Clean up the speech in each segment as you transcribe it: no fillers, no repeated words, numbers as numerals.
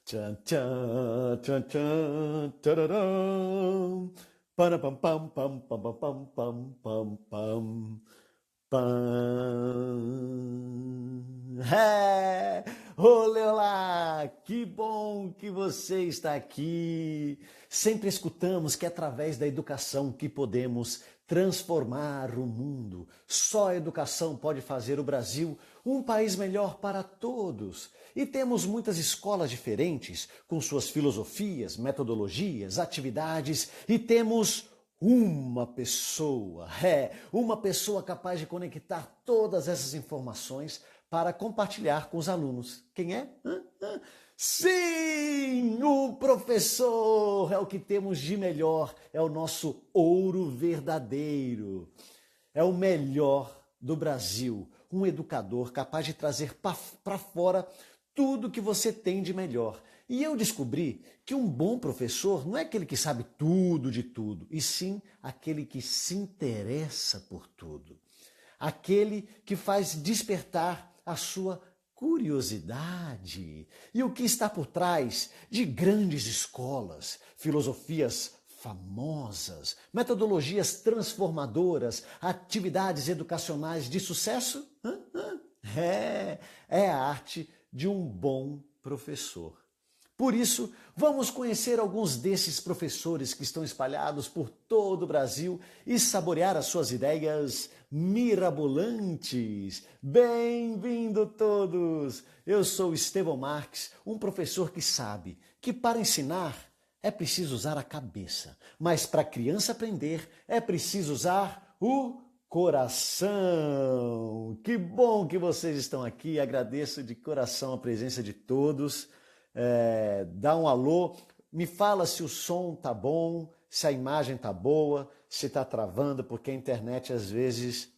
Tchan, tchan, tchan, tchan, tararam. Para pam pam pam pam pam pam pam pam pam pam. É! Olê, olá! Que bom que você está aqui. Sempre escutamos que é através da educação que podemos transformar o mundo. Só a educação pode fazer o Brasil um país melhor para todos. E temos muitas escolas diferentes, com suas filosofias, metodologias, atividades, e temos uma pessoa capaz de conectar todas essas informações para compartilhar com os alunos. Quem é? Sim, o professor é o que temos de melhor, é o nosso ouro verdadeiro. É o melhor do Brasil, um educador capaz de trazer para fora tudo que você tem de melhor. E eu descobri que um bom professor não é aquele que sabe tudo de tudo, e sim aquele que se interessa por tudo. Aquele que faz despertar a sua curiosidade. E o que está por trás de grandes escolas, filosofias famosas, metodologias transformadoras, atividades educacionais de sucesso? É a arte de um bom professor. Por isso, vamos conhecer alguns desses professores que estão espalhados por todo o Brasil e saborear as suas ideias mirabolantes. Bem-vindo todos! Eu sou Estevão Marques, um professor que sabe que para ensinar é preciso usar a cabeça, mas para a criança aprender é preciso usar o coração. Que bom que vocês estão aqui, agradeço de coração a presença de todos. Dá um alô, me fala se o som tá bom, se a imagem tá boa, se tá travando, porque a internet às vezes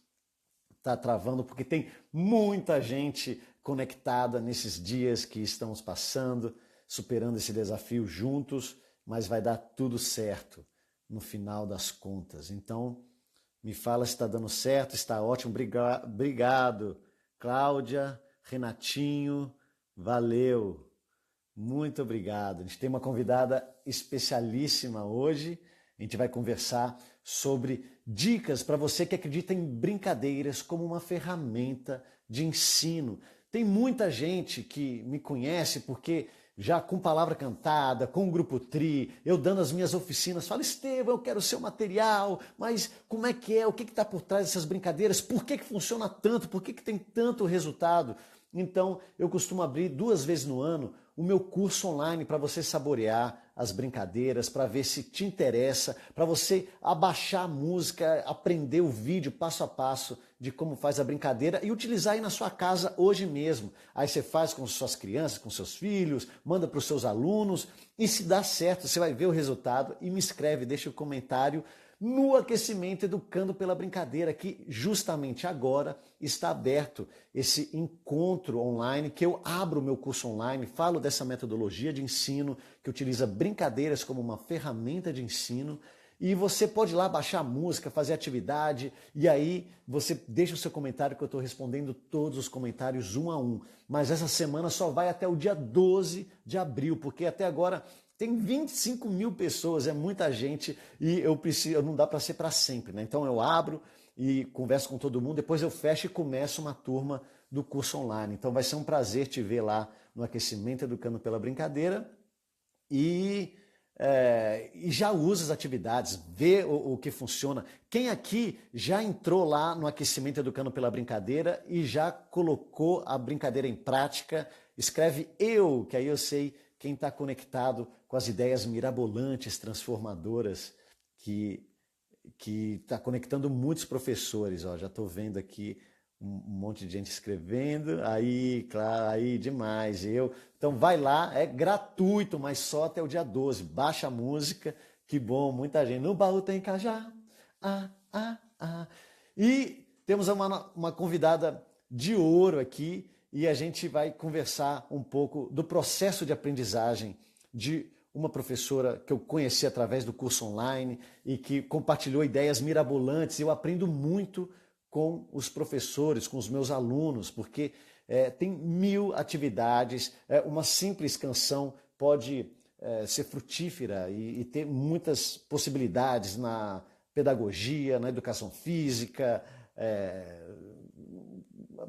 tá travando, porque tem muita gente conectada nesses dias que estamos passando, superando esse desafio juntos, mas vai dar tudo certo no final das contas. Então, me fala se está dando certo, está ótimo, obrigado. Cláudia, Renatinho, valeu. Muito obrigado. A gente tem uma convidada especialíssima hoje. A gente vai conversar sobre dicas para você que acredita em brincadeiras como uma ferramenta de ensino. Tem muita gente que me conhece porque já com palavra cantada, com o Grupo Tri, eu dando as minhas oficinas, falo, Estevão, eu quero o seu material, mas como é que é? O que está por trás dessas brincadeiras? Por que funciona tanto? Por que tem tanto resultado? Então, eu costumo abrir 2 vezes no ano o meu curso online para você saborear as brincadeiras, para ver se te interessa, para você abaixar a música, aprender o vídeo passo a passo de como faz a brincadeira e utilizar aí na sua casa hoje mesmo. Aí você faz com suas crianças, com seus filhos, manda para os seus alunos e se dá certo, você vai ver o resultado e me escreve, deixa o comentário no Aquecimento Educando pela Brincadeira, que justamente agora está aberto esse encontro online, que eu abro o meu curso online, falo dessa metodologia de ensino que utiliza brincadeiras como uma ferramenta de ensino, e você pode ir lá baixar a música, fazer atividade, e aí você deixa o seu comentário que eu estou respondendo todos os comentários um a um. Mas essa semana só vai até o dia 12 de abril, porque até agora tem 25 mil pessoas, é muita gente e não dá para ser para sempre, né? Então eu abro e converso com todo mundo, depois eu fecho e começo uma turma do curso online. Então vai ser um prazer te ver lá no Aquecimento Educando pela Brincadeira e já usa as atividades, vê o que funciona. Quem aqui já entrou lá no Aquecimento Educando pela Brincadeira e já colocou a brincadeira em prática, escreve eu, que aí eu sei quem está conectado com as ideias mirabolantes, transformadoras, que está conectando muitos professores. Ó, já estou vendo aqui um monte de gente escrevendo. Aí, claro, aí demais. Então vai lá, é gratuito, mas só até o dia 12. Baixa a música, que bom, muita gente. No baú tem cajá. E temos uma convidada de ouro aqui, e a gente vai conversar um pouco do processo de aprendizagem de uma professora que eu conheci através do curso online e que compartilhou ideias mirabolantes. Eu aprendo muito com os professores, com os meus alunos, porque tem 1000 atividades, uma simples canção pode ser frutífera e ter muitas possibilidades na pedagogia, na educação física,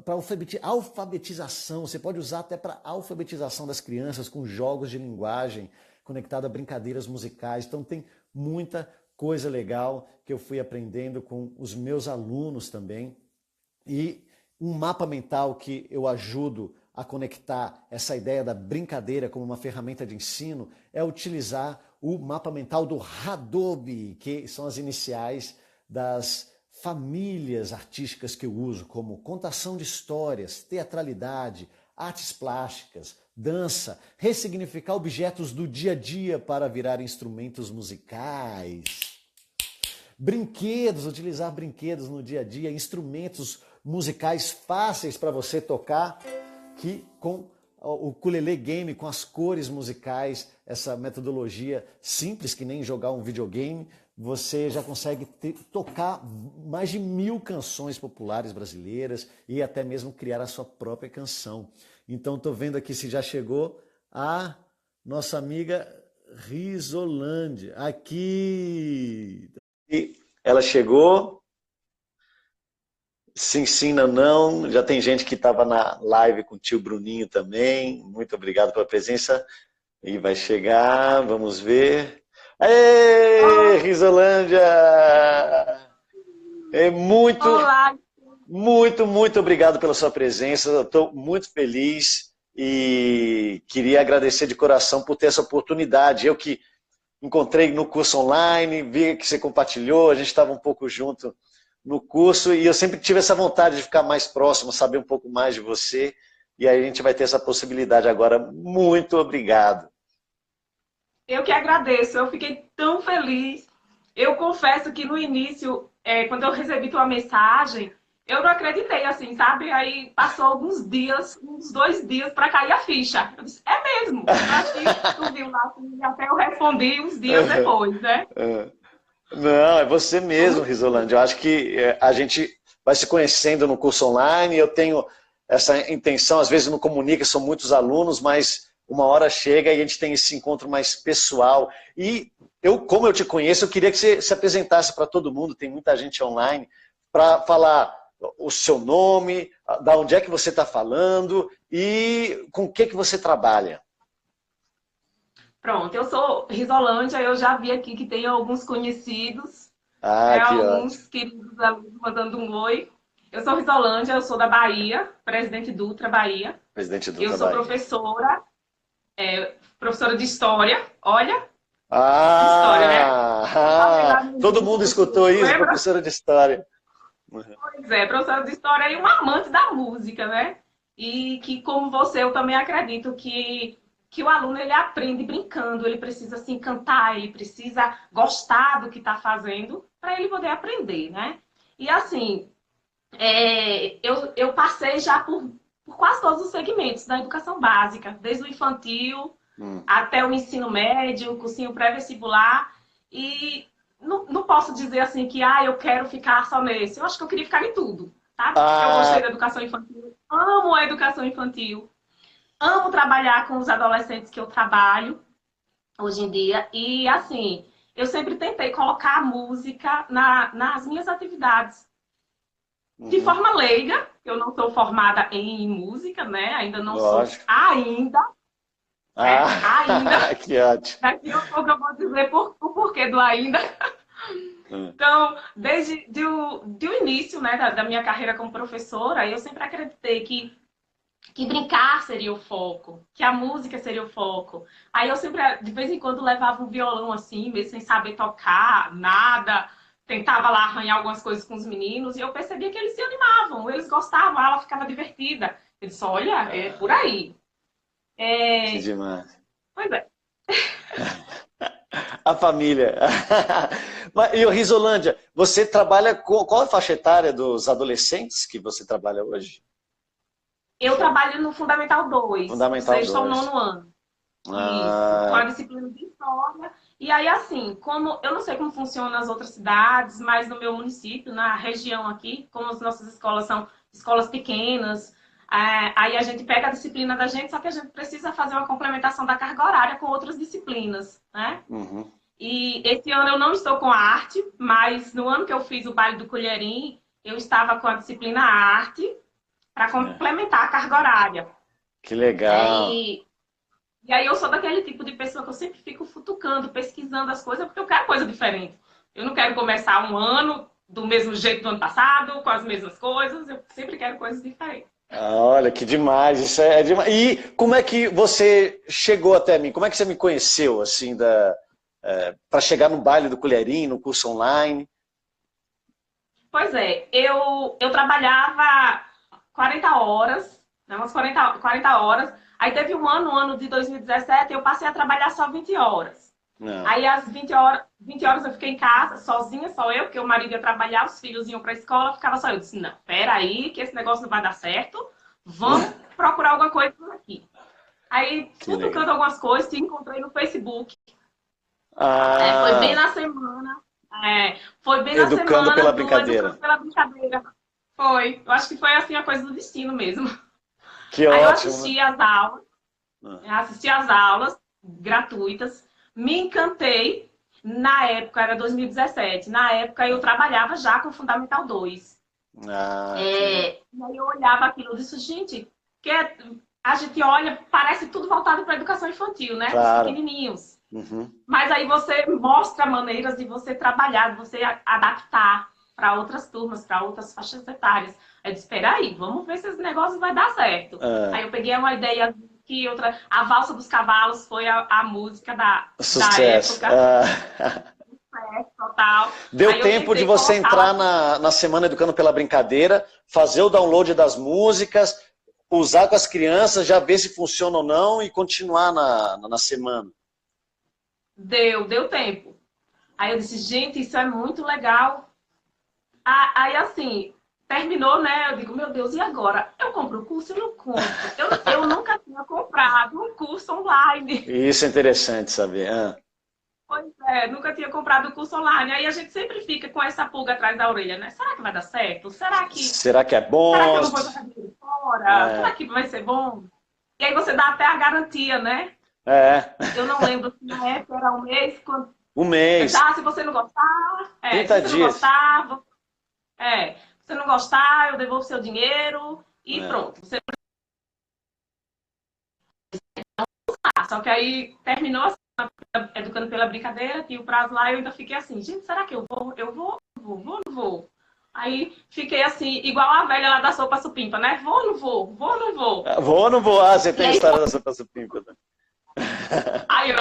para alfabetização. Você pode usar até para alfabetização das crianças com jogos de linguagem conectado a brincadeiras musicais. Então tem muita coisa legal que eu fui aprendendo com os meus alunos também. E um mapa mental que eu ajudo a conectar essa ideia da brincadeira como uma ferramenta de ensino é utilizar o mapa mental do Hadobe, que são as iniciais das famílias artísticas que eu uso, como contação de histórias, teatralidade, artes plásticas, dança, ressignificar objetos do dia a dia para virar instrumentos musicais, brinquedos, utilizar brinquedos no dia a dia, instrumentos musicais fáceis para você tocar, que com o ukulele game, com as cores musicais, essa metodologia simples, que nem jogar um videogame, você já consegue tocar mais de 1000 canções populares brasileiras e até mesmo criar a sua própria canção. Então estou vendo aqui se já chegou a nossa amiga Risolândia. Aqui! E ela chegou. Sim, sim, não, não. Já tem gente que estava na live com o tio Bruninho também. Muito obrigado pela presença. E vai chegar, vamos ver. Ei, Risolândia! Olá! Muito obrigado pela sua presença. Eu estou muito feliz e queria agradecer de coração por ter essa oportunidade. Eu que encontrei no curso online, vi que você compartilhou, a gente estava um pouco junto no curso e eu sempre tive essa vontade de ficar mais próximo, saber um pouco mais de você. E aí a gente vai ter essa possibilidade agora. Muito obrigado. Eu que agradeço, eu fiquei tão feliz. Eu confesso que no início, quando eu recebi tua mensagem, eu não acreditei, assim, sabe? Aí passou alguns dias, uns 2 dias, para cair a ficha. Eu disse, é mesmo? Eu acho que tu viu lá, assim, até eu respondi uns dias depois, né? Não, é você mesmo, Risolândia. Eu acho que a gente vai se conhecendo no curso online. Eu tenho essa intenção, às vezes não comunica, são muitos alunos, mas uma hora chega e a gente tem esse encontro mais pessoal. E eu, como eu te conheço, eu queria que você se apresentasse para todo mundo, tem muita gente online, para falar o seu nome, da onde é que você está falando e com o que você trabalha. Pronto, eu sou Risolândia, eu já vi aqui que tem alguns conhecidos, Ah, que ótimo. alguns queridos alunos mandando um oi. Eu sou Risolândia, eu sou da Bahia, Presidente Dutra, Bahia. Presidente Eu Dutra sou Bahia. professora de História. Olha, história, né? Eu falei lá no Todo início mundo do escutou curso, isso, lembra? professora de história. Pois é, professora de História e uma amante da música, né? E que, como você, eu também acredito que o aluno ele aprende brincando, ele precisa se encantar, ele precisa gostar do que está fazendo para ele poder aprender, né? E assim, eu passei já por quase todos os segmentos da educação básica, desde o infantil até o ensino médio, o cursinho pré-vestibular. E não posso dizer assim que eu quero ficar só nesse. Eu acho que eu queria ficar em tudo, tá? Eu gostei Ah, da educação infantil, amo a educação infantil, amo trabalhar com os adolescentes que eu trabalho hoje em dia. E assim, eu sempre tentei colocar a música nas minhas atividades de forma leiga. Eu não sou formada em música, né? Ainda não sou. lógico. Ainda, né? Ainda. Que ótimo. Daqui a pouco eu vou dizer o porquê do ainda. Então, desde o início, né, da minha carreira como professora, eu sempre acreditei que brincar seria o foco, que a música seria o foco. Aí eu sempre, de vez em quando, levava um violão assim, mesmo sem saber tocar, nada. Tentava lá arranhar algumas coisas com os meninos e eu percebia que eles se animavam, eles gostavam, a aula ficava divertida. Eu disse, olha, é por aí. Que demais. Pois é. A família. E o Risolândia, você trabalha com qual a faixa etária dos adolescentes que você trabalha hoje? Eu trabalho no Fundamental 2, do Fundamental sexto ao 2. nono ano. Isso, com a Ah, disciplina de história. E aí, assim, como eu não sei como funciona nas outras cidades, mas no meu município, na região aqui, como as nossas escolas são escolas pequenas, Aí a gente pega a disciplina da gente, só que a gente precisa fazer uma complementação da carga horária com outras disciplinas, né? Uhum. E esse ano eu não estou com a arte, mas no ano que eu fiz o baile do Colherim, eu estava com a disciplina arte para complementar a carga horária. Que legal. E aí eu sou daquele tipo de pessoa que eu sempre fico futucando, pesquisando as coisas, porque eu quero coisa diferente. Eu não quero começar um ano do mesmo jeito do ano passado, com as mesmas coisas, eu sempre quero coisas diferentes. Olha, que demais, isso é demais. E como é que você chegou até mim? Como é que você me conheceu, assim, para chegar no baile do Colherim, no curso online? Pois é, eu trabalhava 40 horas, né, umas 40 horas, aí teve um ano, no ano de 2017, eu passei a trabalhar só 20 horas. Não. Aí às 20 horas eu fiquei em casa, sozinha, só eu, porque o marido ia trabalhar, os filhos iam para a escola, ficava só eu. Eu disse, não, peraí, que esse negócio não vai dar certo, vamos procurar alguma coisa por aqui. Aí, futucando algumas coisas, te encontrei no Facebook. Foi bem na semana. Foi bem na Educando semana pela do brincadeira. Educando pela Brincadeira. Foi. Eu acho que foi assim a coisa do destino mesmo. Que Aí eu ótimo. assisti às aulas gratuitas, me encantei. Na época, era 2017, na época eu trabalhava já com Fundamental 2. E aí eu olhava aquilo e disse, gente, a gente olha, parece tudo voltado para a educação infantil, né? Claro. Os pequenininhos. Uhum. Mas aí você mostra maneiras de você trabalhar, de você adaptar para outras turmas, para outras faixas etárias. Eu disse, espera aí, vamos ver se esse negócio vai dar certo. Aí eu peguei uma ideia que a Valsa dos Cavalos foi a música da época. Total. Deu tempo de você entrar na Semana Educando pela Brincadeira, fazer o download das músicas, usar com as crianças, já ver se funciona ou não e continuar na semana. Deu tempo. Aí eu disse, gente, isso é muito legal. Aí assim, terminou, né? Eu digo, meu Deus, e agora? Eu compro o curso? Eu não compro. Eu nunca tinha comprado um curso online. Isso é interessante saber. Pois é, nunca tinha comprado o curso online. Aí a gente sempre fica com essa pulga atrás da orelha, né? Será que vai dar certo? Será que é bom? Será que eu não vou jogar dinheiro fora? Será que vai ser bom? E aí você dá até a garantia, né? Eu não lembro se na época era um mês. Um mês. Se você não gostar... 30 se você dias. Não gostar, se você não gostar, eu devolvo seu dinheiro e pronto. Você... Só que aí terminou assim, Educando pela Brincadeira, tinha o prazo lá, eu ainda fiquei assim, gente, será que eu vou? Eu vou, não vou. Aí fiquei assim, igual a velha lá da sopa supimpa, né? Vou, não vou, vou, não vou. Vou, não vou. Você tem a história da sopa supimpa. Né? Aí eu...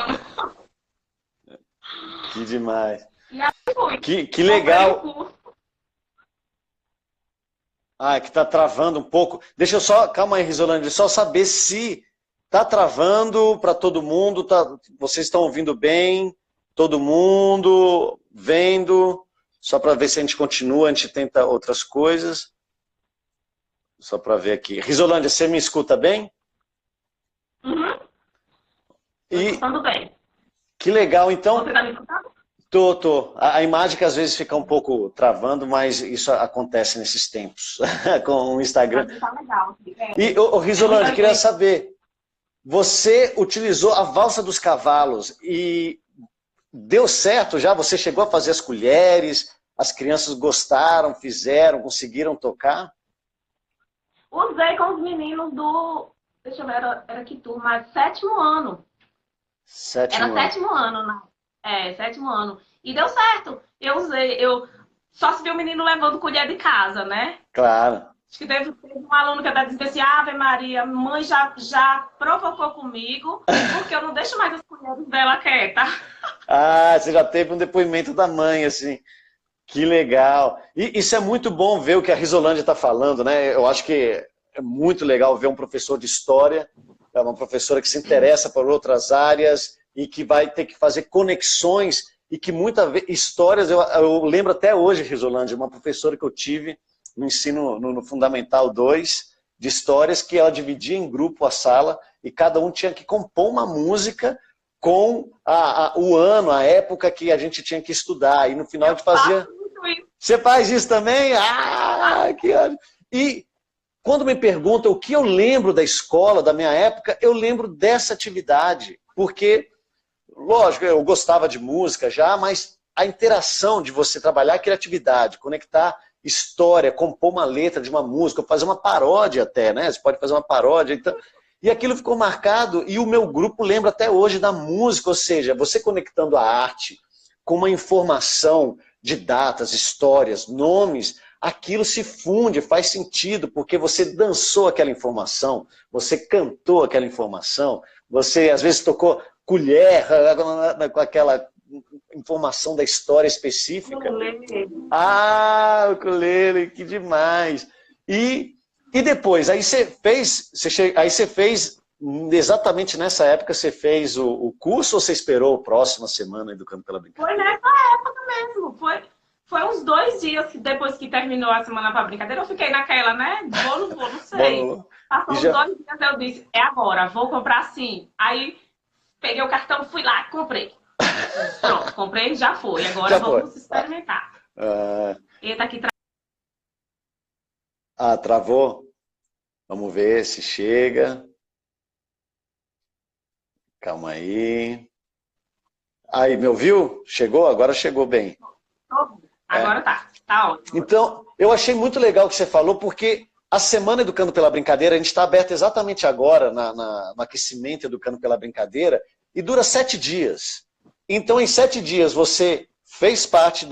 Que demais. E aí foi. Que legal. Que tá travando um pouco. Deixa eu só, calma aí, Risolândia, só saber se tá travando para todo mundo, vocês estão ouvindo bem, todo mundo vendo, só para ver se a gente continua, a gente tenta outras coisas. Só para ver aqui. Risolândia, você me escuta bem? Uhum. Escutando bem. Que legal, então. Você tá me escutando? Tô. A imagem que às vezes fica um pouco travando, mas isso acontece nesses tempos, com o Instagram. Tá legal. E, Risolândia, eu queria saber, você utilizou a Valsa dos Cavalos e deu certo já? Você chegou a fazer as colheres, as crianças gostaram, fizeram, conseguiram tocar? Usei com os meninos do... Deixa eu ver, era que turma? Sétimo ano. Sétimo ano, né? Sétimo ano. E deu certo. Eu usei, só se viu o menino levando colher de casa, né? Claro. Acho que teve um aluno que até disse assim, Ave Maria, mãe já provocou comigo, porque eu não deixo mais as colheres dela quieta. Você já teve um depoimento da mãe, assim. Que legal. E isso é muito bom ver o que a Risolândia está falando, né? Eu acho que é muito legal ver um professor de história, uma professora que se interessa por outras áreas e que vai ter que fazer conexões e que muitas vezes, histórias, eu lembro até hoje, Risolândia, uma professora que eu tive no ensino, no Fundamental 2, de histórias, que ela dividia em grupo a sala e cada um tinha que compor uma música com o ano, a época que a gente tinha que estudar. E no final a gente fazia... Você faz isso também? Que ótimo. E quando me perguntam o que eu lembro da escola, da minha época, eu lembro dessa atividade. Porque, lógico, eu gostava de música já, mas a interação de você trabalhar a criatividade, conectar história, compor uma letra de uma música, fazer uma paródia até, né? Você pode fazer uma paródia. Então, e aquilo ficou marcado, e o meu grupo lembra até hoje da música, ou seja, você conectando a arte com uma informação de datas, histórias, nomes, aquilo se funde, faz sentido, porque você dançou aquela informação, você cantou aquela informação, você às vezes tocou colher com aquela informação da história específica. Ah, o ukulele, que demais! E depois, aí você fez, exatamente nessa época, você fez o curso ou você esperou a próxima semana Educando pela Brincadeira? Foi nessa época mesmo, foi uns 2 dias depois que terminou a Semana pra Brincadeira, eu fiquei naquela, né? Vou, não vou, não sei. Passou uns 2 dias, eu disse, é agora, vou comprar sim. Aí peguei o cartão, fui lá, comprei. Pronto, comprei, já foi. Agora já vamos experimentar. Eita, aqui travou? Vamos ver se chega. Calma aí. Aí, me ouviu? Chegou? Agora chegou bem. Agora tá ótimo. Então, eu achei muito legal o que você falou, porque a Semana Educando pela Brincadeira, a gente está aberto exatamente agora, no aquecimento Educando pela Brincadeira, e dura 7 dias. Então, em 7 dias, você fez parte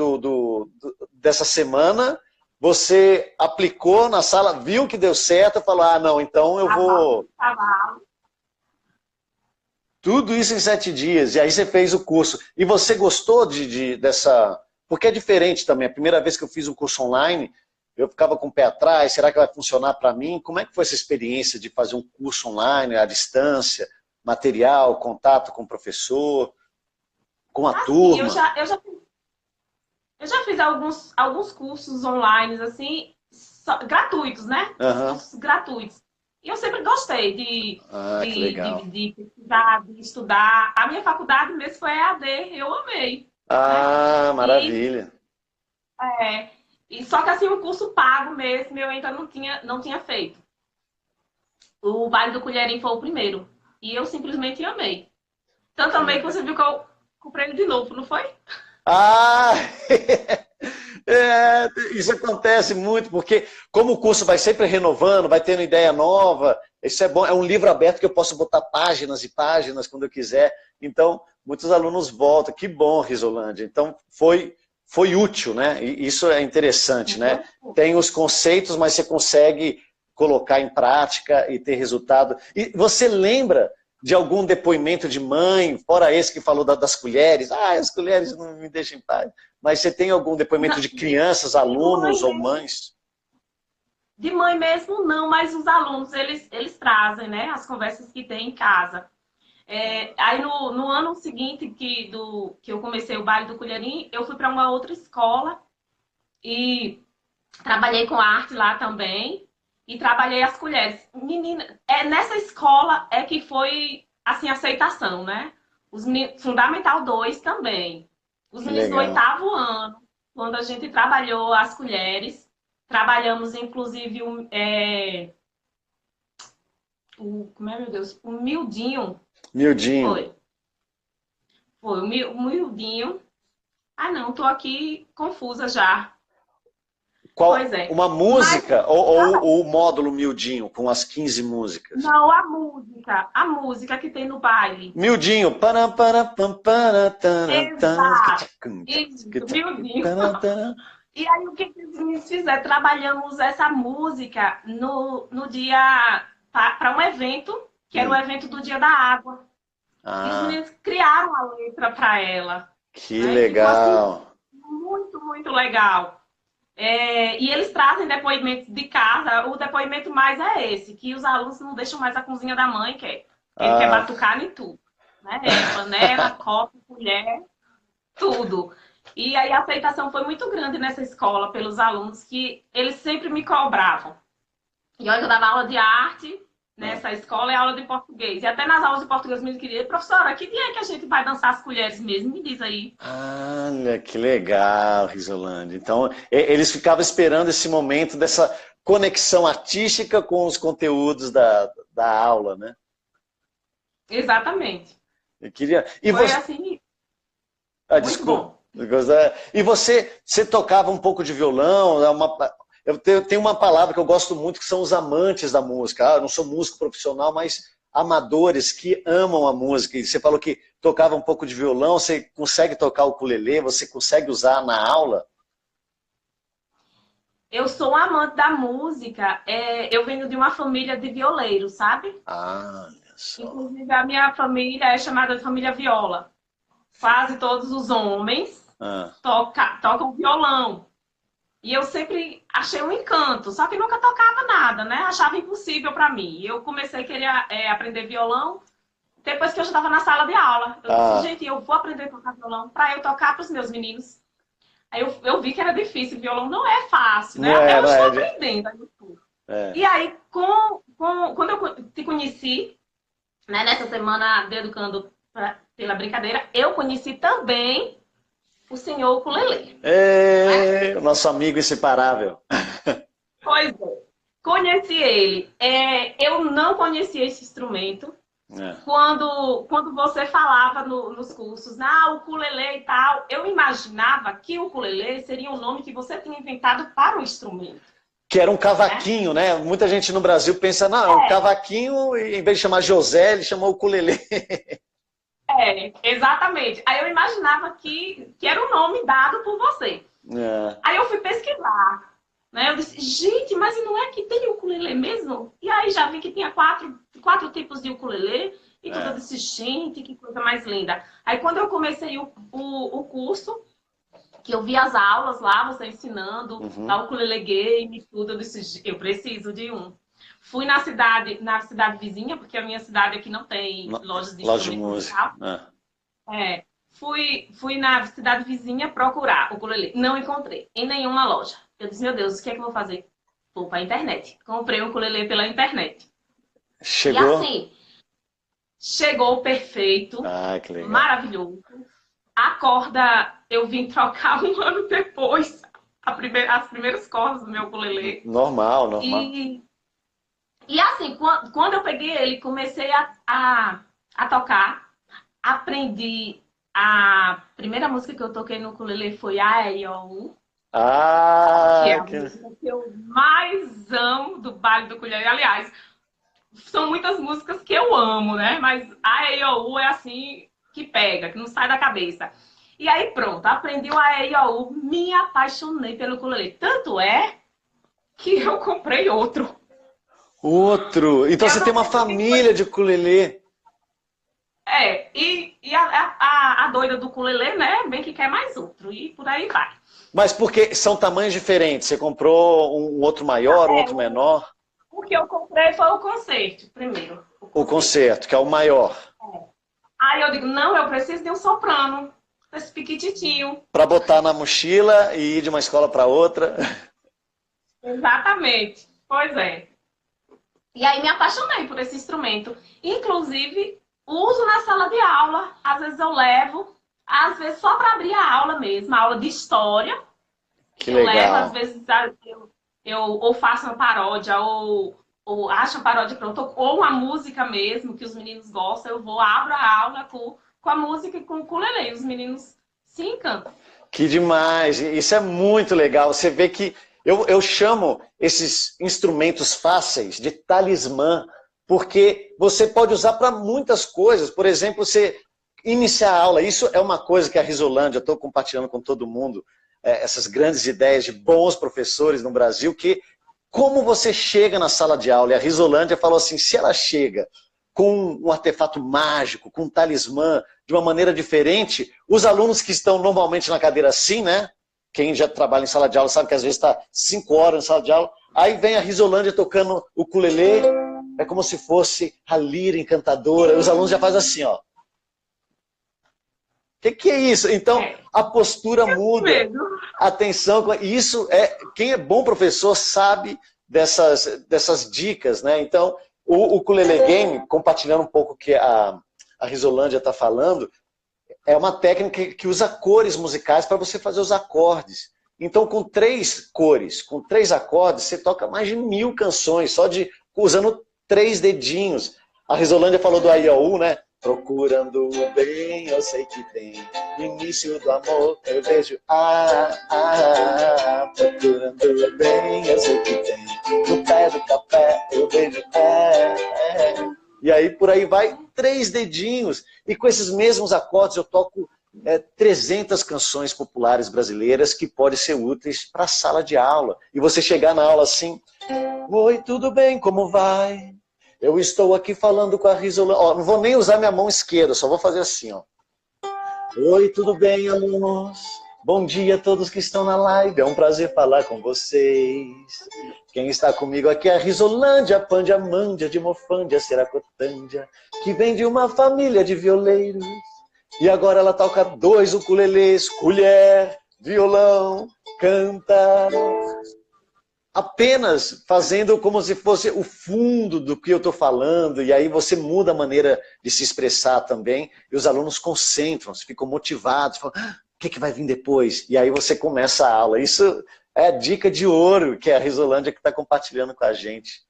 dessa semana, você aplicou na sala, viu que deu certo, falou, ah, não, então eu vou... Tudo isso em 7 dias, e aí você fez o curso. E você gostou dessa... Porque é diferente também, a primeira vez que eu fiz um curso online, eu ficava com o pé atrás, será que vai funcionar para mim? Como é que foi essa experiência de fazer um curso online, à distância, material, contato com o professor, com a turma? Eu já fiz alguns cursos online, assim, gratuitos, né? Cursos gratuitos. E eu sempre gostei de pesquisar, de estudar. A minha faculdade mesmo foi EAD, eu amei. Ah, né? Maravilha. E só que assim, o curso pago mesmo, eu ainda não tinha feito. O Vale do Colherinho foi o primeiro. E eu simplesmente amei. Tanto amei que você viu que eu comprei ele de novo, não foi? Ah! Isso acontece muito, porque como o curso vai sempre renovando, vai tendo ideia nova, isso é bom, é um livro aberto que eu posso botar páginas e páginas quando eu quiser. Então, muitos alunos voltam. Que bom, Risolândia. Então, foi útil, né? E isso é interessante, né? Tem os conceitos, mas você consegue colocar em prática e ter resultado. E você lembra de algum depoimento de mãe, fora esse que falou das colheres? Ah, as colheres não me deixam em paz. Mas você tem algum depoimento de crianças, alunos ou mães? De mãe mesmo não, mas os alunos, eles trazem, né, as conversas que tem em casa. Aí no ano seguinte que eu comecei o Baile do Colherinho, eu fui para uma outra escola e trabalhei com arte lá também e trabalhei as colheres. Menina, nessa escola é que foi, assim, aceitação, né? Os meninos, Fundamental 2 também. Os meninos do 8º ano, quando a gente trabalhou as colheres, trabalhamos inclusive como é, meu Deus? O miudinho. Miudinho. Foi o miudinho. Ah, não, tô aqui confusa já. Pois é. Uma música ou o módulo miudinho, com as 15 músicas? Não, a música que tem no baile. Miudinho. Exato. Isso, miudinho. E aí o que eles fizeram? Trabalhamos essa música no dia, para um evento, que era o evento do Dia da Água. E os meninos criaram a letra para ela. Que legal. Assim, muito, muito legal. E eles trazem depoimentos de casa. O depoimento mais é esse, que os alunos não deixam mais a cozinha da mãe, que ele quer batucar em tudo. Né? Panela, copo, colher, tudo. E aí a aceitação foi muito grande nessa escola pelos alunos, que eles sempre me cobravam. E olha, eu dava aula de arte, nessa escola é aula de português. E até nas aulas de português me queria, professora, que dia é que a gente vai dançar as colheres mesmo? Me diz aí. Olha, que legal, Risolândia. Então, eles ficavam esperando esse momento dessa conexão artística com os conteúdos da aula, né? Exatamente. Eu queria... E Foi você... assim, Ah, muito desculpa. bom. E você tocava um pouco de violão? Eu tenho uma palavra que eu gosto muito, que são os amantes da música. Eu não sou músico profissional, mas amadores que amam a música. E você falou que tocava um pouco de violão, você consegue tocar o ukulele, você consegue usar na aula? Eu sou amante da música, eu venho de uma família de violeiros, sabe? Ah, olha só. Inclusive, a minha família é chamada de família viola. Quase todos os homens tocam violão. E eu sempre achei um encanto, só que nunca tocava nada, né? Achava impossível para mim. E eu comecei a querer aprender violão depois que eu já estava na sala de aula. Eu disse, gente, eu vou aprender a tocar violão para eu tocar para os meus meninos. Aí eu vi que era difícil, violão não é fácil, né? Até eu estou aprendendo. E aí, quando eu te conheci, né, nessa semana de Educando pela Brincadeira, eu conheci também o senhor ukulele. O nosso amigo inseparável. Pois é. Conheci ele. Eu não conhecia esse instrumento. Quando você falava nos cursos, ukulele e tal, eu imaginava que o ukulele seria um nome que você tinha inventado para o instrumento. Que era um cavaquinho, né? Muita gente no Brasil pensa, não, um cavaquinho, e em vez de chamar José, ele chamou ukulele. Exatamente. Aí eu imaginava que era um nome dado por você. Aí eu fui pesquisar. Né? Eu disse, gente, mas não é que tem ukulele mesmo? E aí já vi que tinha quatro tipos de ukulele. E tudo eu disse, gente, que coisa mais linda. Aí quando eu comecei o curso, que eu vi as aulas lá, você ensinando, lá o ukulele game e tudo, eu disse, eu preciso de um. Fui na cidade vizinha, porque a minha cidade aqui não tem lojas de instrumento musical. Fui na cidade vizinha procurar o ukulele. Não encontrei em nenhuma loja. Eu disse, meu Deus, o que é que eu vou fazer? Vou para a internet. Comprei um ukulele pela internet. Chegou? E assim, chegou perfeito, que legal. Maravilhoso. A corda, eu vim trocar um ano depois, as primeiras cordas do meu ukulele. Normal. E assim, quando eu peguei ele, comecei a tocar, aprendi. A primeira música que eu toquei no ukulele foi A-E-I-O-U. Que é a música que eu mais amo do Baile do Ukulele. Aliás, são muitas músicas que eu amo, né? Mas A-E-I-O-U é assim, que pega, que não sai da cabeça. E aí pronto, aprendi o A-E-I-O-U, me apaixonei pelo ukulele. Tanto é que eu comprei outro. Então você tem uma família de ukulele. E a doida do ukulele, né? Bem que quer mais outro. E por aí vai. Mas porque são tamanhos diferentes? Você comprou um outro maior, um outro menor? O que eu comprei foi o concerto, primeiro. O concerto, que é o maior. Aí eu digo, não, eu preciso de um soprano. Esse piquititinho. Para botar na mochila e ir de uma escola para outra. Exatamente. Pois é. E aí me apaixonei por esse instrumento. Inclusive, uso na sala de aula. Às vezes eu levo. Às vezes só para abrir a aula mesmo. A aula de história. Que legal. Levo, às vezes eu ou faço uma paródia, ou acho uma paródia pronto, ou uma música mesmo, que os meninos gostam. Eu vou, abro a aula com a música e com o ukulele. Os meninos se encantam. Que demais! Isso é muito legal. Você vê que eu chamo esses instrumentos fáceis de talismã, porque você pode usar para muitas coisas. Por exemplo, você iniciar a aula. Isso é uma coisa que a Risolândia, eu estou compartilhando com todo mundo, essas grandes ideias de bons professores no Brasil, que como você chega na sala de aula, e a Risolândia falou assim, se ela chega com um artefato mágico, com um talismã, de uma maneira diferente, os alunos que estão normalmente na cadeira assim, né? Quem já trabalha em sala de aula sabe que às vezes está 5 horas em sala de aula, aí vem a Risolândia tocando o ukulele, é como se fosse a lira encantadora, os alunos já fazem assim, ó. O que é isso? Então, a postura muda, a atenção, isso quem é bom professor sabe dessas dicas, né? Então, O ukulele game, compartilhando um pouco o que a Risolândia está falando, é uma técnica que usa cores musicais para você fazer os acordes. Então, com 3 cores, com 3 acordes, você toca mais de 1000 canções, usando 3 dedinhos. A Risolândia falou do IOU, né? Procurando o bem, eu sei que tem. No início do amor, eu vejo procurando o bem, eu sei que tem. No pé do café, eu vejo E aí, por aí vai, 3 dedinhos. E com esses mesmos acordes, eu toco 300 canções populares brasileiras que podem ser úteis para a sala de aula. E você chegar na aula assim, oi, tudo bem, como vai? Eu estou aqui falando com a Risolândia. Não vou nem usar minha mão esquerda, só vou fazer assim, ó. Oi, tudo bem, alunos? Bom dia a todos que estão na live. É um prazer falar com vocês. Quem está comigo aqui é a Risolândia, Pândia, Mândia, de Mofândia, Seracotândia, que vem de uma família de violeiros. E agora ela toca 2 ukulelês, colher, violão, canta. Apenas fazendo como se fosse o fundo do que eu estou falando, e aí você muda a maneira de se expressar também, e os alunos concentram, ficam motivados, falam, o que vai vir depois? E aí você começa a aula. Isso é a dica de ouro que é a Risolândia que está compartilhando com a gente.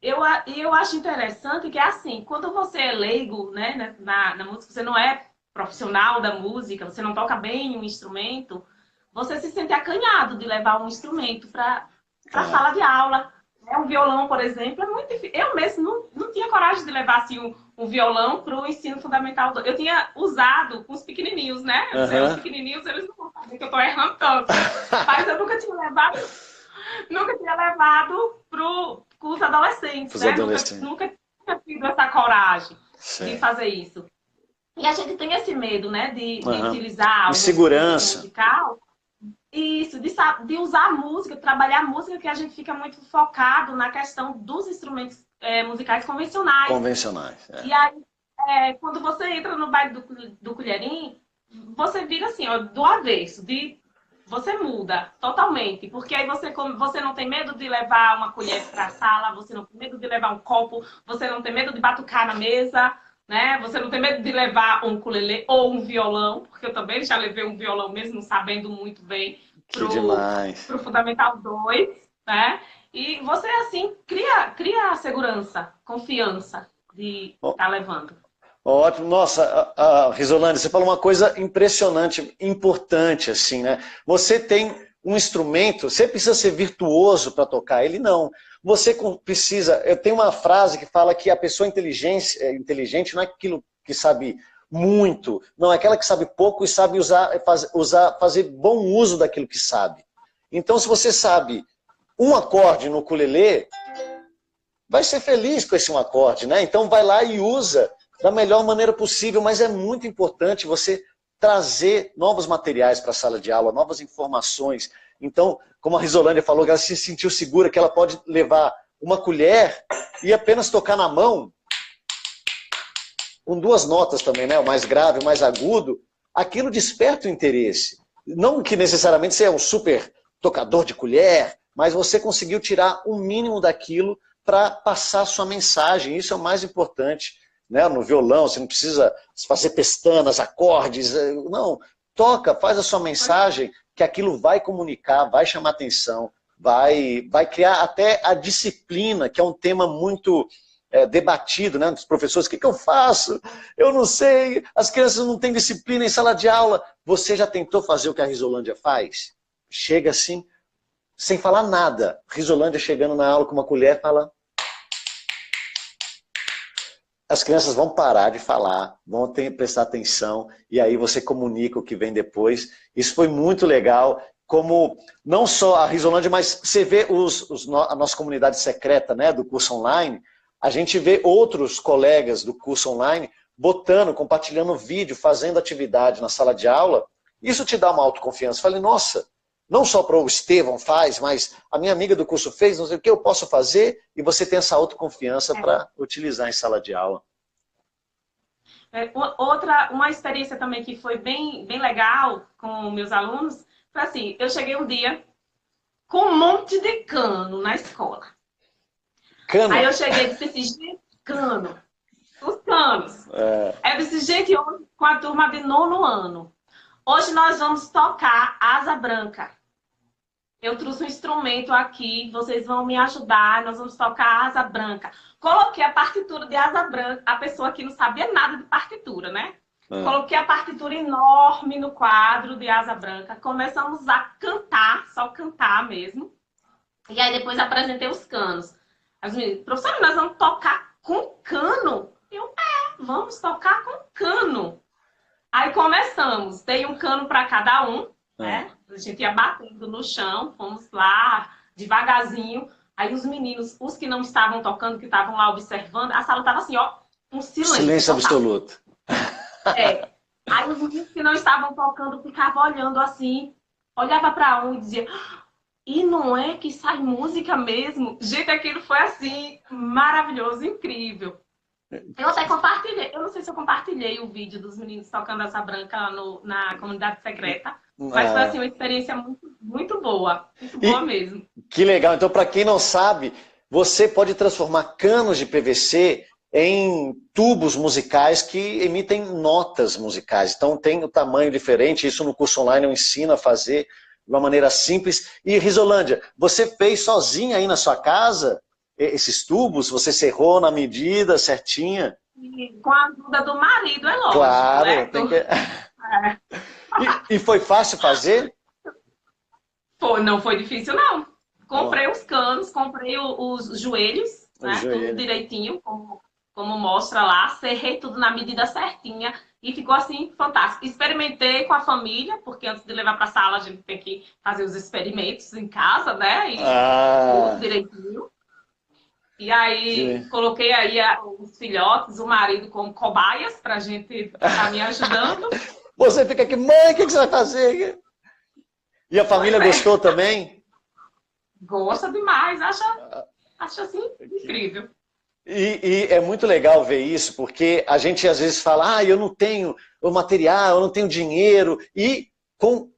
Eu acho interessante que é assim, quando você é leigo, né, na música, você não é profissional da música, você não toca bem um instrumento, você se sente acanhado de levar um instrumento para a sala de aula. Um violão, por exemplo, é muito difícil. Eu mesmo não tinha coragem de levar assim, um violão para o ensino fundamental. Eu tinha usado com os pequenininhos, né? Os pequenininhos, eles não vão saber que eu estou errando tanto. Mas eu nunca tinha levado para os adolescentes, né? Nunca tinha tido essa coragem de fazer isso. E a gente tem esse medo, né? De utilizar o segurança musical. Isso, de usar a música, trabalhar a música, que a gente fica muito focado na questão dos instrumentos musicais convencionais. E aí, quando você entra no baile do Colherim, você vira assim, ó, do avesso, você muda totalmente, porque aí você não tem medo de levar uma colher para a sala, você não tem medo de levar um copo, você não tem medo de batucar na mesa, né? Você não tem medo de levar um ukulele ou um violão, porque eu também já levei um violão mesmo sabendo muito bem pro Fundamental 2, né? E você, assim, cria segurança, confiança de estar levando. Ótimo. Nossa, Risolândia, você falou uma coisa impressionante, importante, assim, né? Você tem um instrumento, você precisa ser virtuoso para tocar ele, não. Você precisa... Eu tenho uma frase que fala que a pessoa inteligente não é aquilo que sabe muito, não, é aquela que sabe pouco e sabe fazer bom uso daquilo que sabe. Então, se você sabe um acorde no ukulele, vai ser feliz com esse um acorde, né? Então, vai lá e usa da melhor maneira possível, mas é muito importante você trazer novos materiais para a sala de aula, novas informações. Então, como a Risolândia falou, que ela se sentiu segura, que ela pode levar uma colher e apenas tocar na mão, com 2 notas também, né? O mais grave, o mais agudo, aquilo desperta o interesse. Não que necessariamente você é um super tocador de colher, mas você conseguiu tirar o mínimo daquilo para passar a sua mensagem. Isso é o mais importante. Né? No violão, você não precisa fazer pestanas, acordes. Não, toca, faz a sua mensagem, que aquilo vai comunicar, vai chamar atenção, vai criar até a disciplina, que é um tema muito debatido, né? Dos professores, o que eu faço? Eu não sei, as crianças não têm disciplina em sala de aula. Você já tentou fazer o que a Risolândia faz? Chega assim, sem falar nada. Risolândia chegando na aula com uma colher, fala... As crianças vão parar de falar, vão prestar atenção, e aí você comunica o que vem depois. Isso foi muito legal, como não só a Risolândia, mas você vê a nossa comunidade secreta, né, do curso online, a gente vê outros colegas do curso online compartilhando vídeo, fazendo atividade na sala de aula. Isso te dá uma autoconfiança. Falei, nossa, não só para o Estevão faz, mas a minha amiga do curso fez, não sei o que eu posso fazer, e você tem essa autoconfiança para utilizar em sala de aula. Uma experiência também que foi bem legal com meus alunos, foi assim, eu cheguei um dia com um monte de cano na escola. Cano? Aí eu cheguei e disse assim, gente, cano. Os canos. Aí eu disse, gente, hoje com a turma de 9º ano. Hoje nós vamos tocar Asa Branca. Eu trouxe um instrumento aqui, vocês vão me ajudar, nós vamos tocar Asa Branca. Coloquei a partitura de Asa Branca, a pessoa aqui não sabia nada de partitura, né? Coloquei a partitura enorme no quadro de Asa Branca. Começamos a cantar, só cantar mesmo. E aí depois apresentei os canos. As meninas, professora, nós vamos tocar com cano? Vamos tocar com cano. Aí começamos. Tem um cano para cada um, né? A gente ia batendo no chão, fomos lá devagarzinho. Aí os meninos, os que não estavam tocando, que estavam lá observando, a sala estava assim, ó, um silêncio. Silêncio absoluto. Aí os meninos que não estavam tocando ficavam olhando assim, olhava para um e dizia, e não é que sai música mesmo? Gente, aquilo foi assim, maravilhoso, incrível. Eu até compartilhei, eu não sei se eu compartilhei o vídeo dos meninos tocando Asa Branca lá na comunidade secreta, mas foi assim, uma experiência muito, muito boa mesmo. Que legal, então para quem não sabe, você pode transformar canos de PVC em tubos musicais que emitem notas musicais, então tem o tamanho diferente, isso no curso online eu ensino a fazer de uma maneira simples. E Risolândia, você fez sozinha aí na sua casa esses tubos? Você serrou na medida certinha? Com a ajuda do marido, é lógico. Claro, né? tem que... E foi fácil fazer? Não foi difícil, não. Comprei os canos, comprei os joelhos, né? Tudo direitinho, como mostra lá. Serrei tudo na medida certinha e ficou assim, fantástico. Experimentei com a família, porque antes de levar para a sala a gente tem que fazer os experimentos em casa, né? E tudo direitinho. E aí, coloquei aí os filhotes, o marido como cobaias pra gente estar me ajudando. Você fica aqui, mãe, o que você vai fazer? E a família gostou também? Gosta demais, acha assim, incrível. E é muito legal ver isso, porque a gente às vezes fala, eu não tenho o material, eu não tenho dinheiro, e com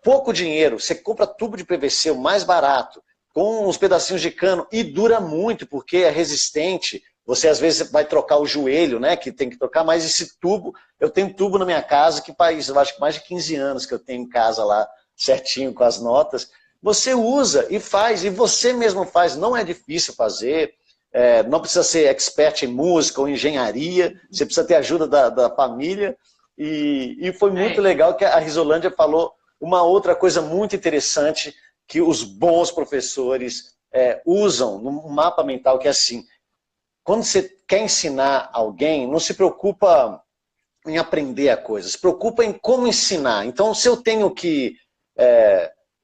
pouco dinheiro, você compra tubo de PVC, o mais barato, com uns pedacinhos de cano, e dura muito, porque é resistente. Você às vezes vai trocar o joelho, né, que tem que trocar, mas esse tubo, eu tenho tubo na minha casa, que faz, eu acho que mais de 15 anos que eu tenho em casa lá, certinho com as notas. Você usa e faz, e você mesmo faz, não é difícil fazer, não precisa ser expert em música ou engenharia, você precisa ter ajuda da família, e foi muito legal que a Risolândia falou uma outra coisa muito interessante, que os bons professores usam no mapa mental, que é assim, quando você quer ensinar alguém, não se preocupa em aprender a coisa, se preocupa em como ensinar. Então, se eu tenho que...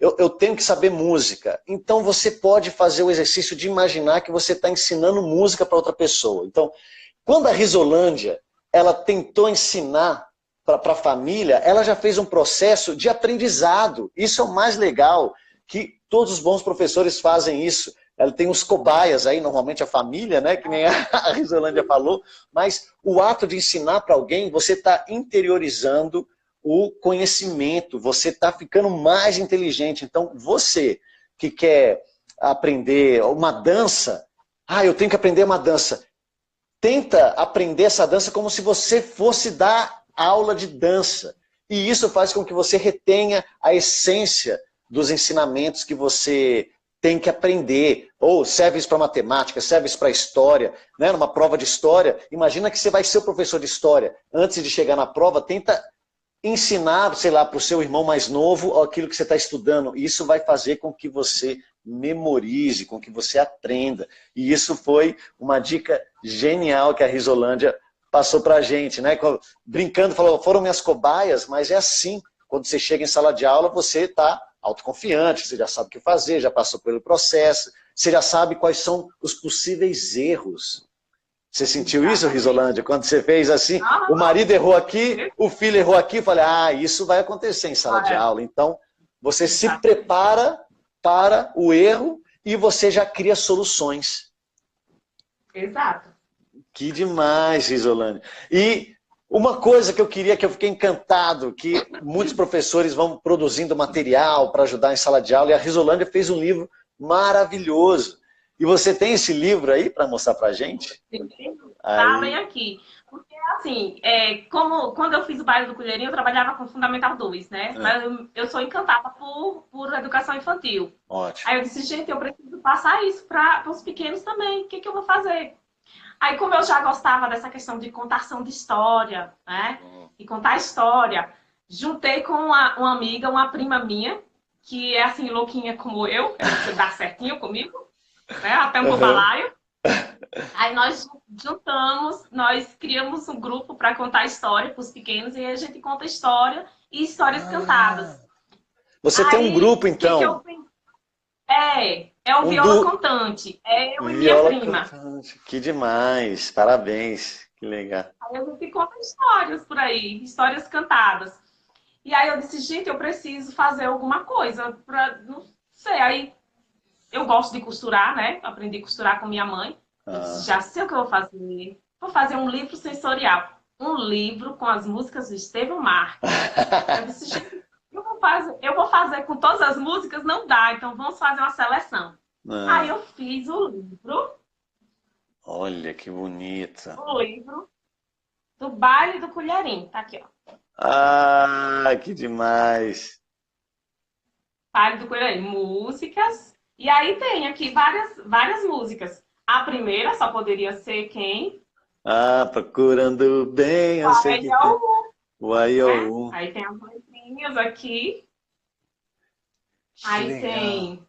eu tenho que saber música, então você pode fazer o exercício de imaginar que você está ensinando música para outra pessoa. Então, quando a Risolândia, ela tentou ensinar para a família, ela já fez um processo de aprendizado. Isso é o mais legal, que todos os bons professores fazem isso. Ela tem os cobaias aí, normalmente a família, né, que nem a Risolândia falou, mas o ato de ensinar para alguém, você está interiorizando o conhecimento, você está ficando mais inteligente. Então, você que quer aprender uma dança, eu tenho que aprender uma dança. Tenta aprender essa dança como se você fosse dar aula de dança. E isso faz com que você retenha a essência dos ensinamentos que você tem que aprender. Ou serve isso para matemática, serve isso para história, né? Numa prova de história, imagina que você vai ser o professor de história. Antes de chegar na prova, tenta ensinar, sei lá, para o seu irmão mais novo aquilo que você está estudando. Isso vai fazer com que você memorize, com que você aprenda. E isso foi uma dica genial que a Risolândia passou para a gente, né? Brincando, falou, foram minhas cobaias, mas é assim. Quando você chega em sala de aula, você está autoconfiante, você já sabe o que fazer, já passou pelo processo, você já sabe quais são os possíveis erros. Você sentiu isso, Risolândia? Quando você fez assim, o marido errou aqui, o filho errou aqui, eu falei, isso vai acontecer em sala de aula. Então, você se prepara para o erro e você já cria soluções. Exato. Que demais, Risolândia. E uma coisa que eu queria, que eu fiquei encantado, que muitos professores vão produzindo material para ajudar em sala de aula, e a Risolândia fez um livro maravilhoso. E você tem esse livro aí para mostrar pra gente? Tá bem aqui. Porque, assim, quando eu fiz o baile do Colherinho, eu trabalhava com Fundamental 2, né? Mas eu sou encantada por educação infantil. Ótimo. Aí eu disse, gente, eu preciso passar isso para os pequenos também. O que eu vou fazer? Aí, como eu já gostava dessa questão de contação de história, né? E contar história, juntei com uma amiga, uma prima minha, que é assim, louquinha como eu, ela dá certinho comigo, né? Até um balaio. Aí nós juntamos, nós criamos um grupo para contar história para os pequenos e aí a gente conta história e histórias cantadas. Você tem um grupo, então? É um viola contante. É eu e minha prima. Cantante. Que demais, parabéns, que legal. Aí a gente conta histórias por aí, histórias cantadas. E aí eu disse, gente, eu preciso fazer alguma coisa para, não sei, aí eu gosto de costurar, né? Aprendi a costurar com minha mãe. Eu disse, já sei o que eu vou fazer. Vou fazer um livro sensorial. Um livro com as músicas do Estevão Marques. Eu disse, gente, eu vou fazer com todas as músicas? Não dá, então vamos fazer uma seleção. Aí eu fiz o livro. Olha, que bonita. O livro do Baile do Colherinho. Tá aqui, ó. Ah, que demais. Baile do Colherinho. Músicas. E aí tem aqui várias músicas. A primeira só poderia ser quem? Procurando bem, eu sei que tem. O Aiou. Aí tem as letrinhas aqui. Aí tem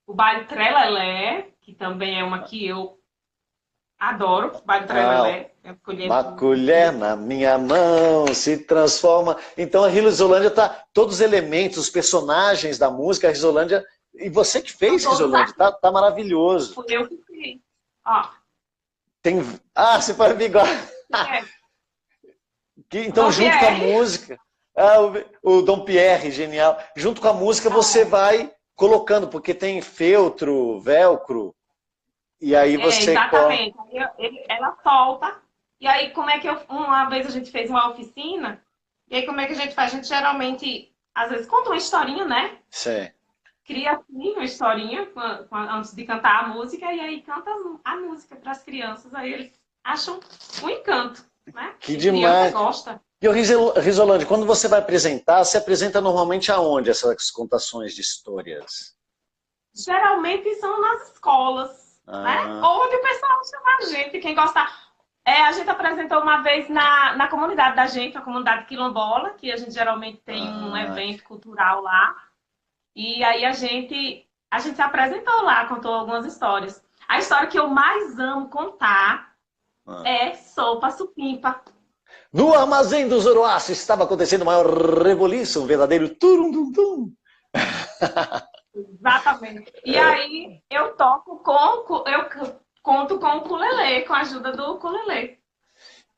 o Baile Trelelé, que também é uma que eu adoro. O Baile Trelelé. Uma colher na minha mão se transforma. Então a Risolândia tá todos os elementos, os personagens da música, a Risolândia. E você que fez, Risolândia, tá maravilhoso. Foi eu que fiz. Ó. Tem... você faz bigode. Então, Dom junto Pierre. Com a música, o Dom Pierre, genial. Junto com a música você vai colocando, porque tem feltro, velcro, e aí você... Exatamente. Ela solta, e aí como é que uma vez a gente fez uma oficina, e aí como é que a gente faz? A gente geralmente, às vezes, conta uma historinha, né? Sim. Cria assim uma historinha antes de cantar a música, e aí canta a música para as crianças, aí eles acham um encanto, né? Que demais! Gosta. E o Risolândia, quando você vai apresentar, você apresenta normalmente aonde essas contações de histórias? Geralmente são nas escolas, né? Onde o pessoal chama a gente, quem gostar. A gente apresentou uma vez na comunidade da gente, a comunidade quilombola, que a gente geralmente tem um evento cultural lá. E aí a gente se apresentou lá, contou algumas histórias. A história que eu mais amo contar é Sopa Supimpa. No armazém do Zoroastro estava acontecendo o maior reboliço, um verdadeiro turundundum. Exatamente. E aí eu conto com o ukulele, com a ajuda do ukulele.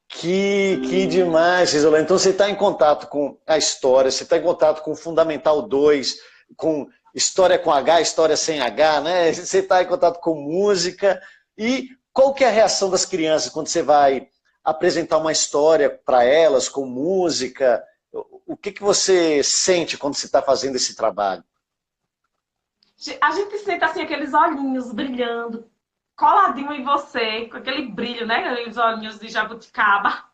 Que demais, Risolândia. Então você está em contato com a história, você está em contato com o Fundamental 2, com história com H, história sem H, né? Você está em contato com música. E qual que é a reação das crianças quando você vai apresentar uma história para elas com música? O que você sente quando você está fazendo esse trabalho? A gente sente assim aqueles olhinhos brilhando, coladinho em você, com aquele brilho, né? Aqueles olhinhos de jabuticaba,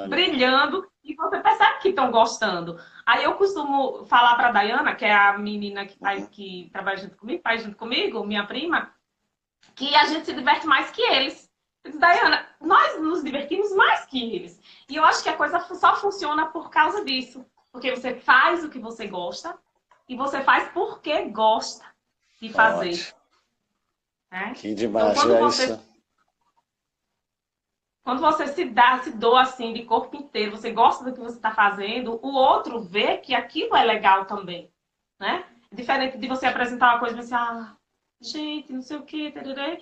brilhando, e você percebe que estão gostando. Aí eu costumo falar para a Dayana, que é a menina que trabalha junto comigo, faz junto comigo, minha prima, que a gente se diverte mais que eles. Eu disse, Dayana, nós nos divertimos mais que eles. E eu acho que a coisa só funciona por causa disso. Porque você faz o que você gosta e você faz porque gosta de fazer. Que demais, então, quando você se doa assim de corpo inteiro, você gosta do que você está fazendo, o outro vê que aquilo é legal também, né? É diferente de você apresentar uma coisa e pensar, gente, não sei o quê, tarará.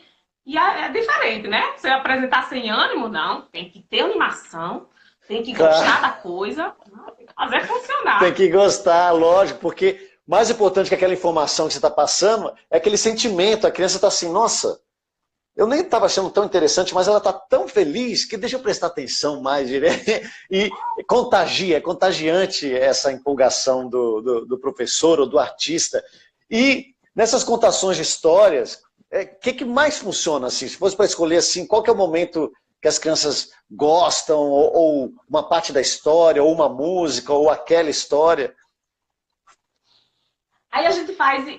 E é diferente, né? Você apresentar sem ânimo, não. Tem que ter animação, tem que gostar da coisa, tem que fazer funcionar. Tem que gostar, lógico, porque mais importante que aquela informação que você está passando é aquele sentimento. A criança está assim, nossa, eu nem estava achando tão interessante, mas ela está tão feliz que deixa eu prestar atenção mais direto. E é contagiante essa empolgação do professor ou do artista. E nessas contações de histórias, que mais funciona assim? Se fosse para escolher assim, qual que é o momento que as crianças gostam, ou uma parte da história, ou uma música, ou aquela história? Aí a gente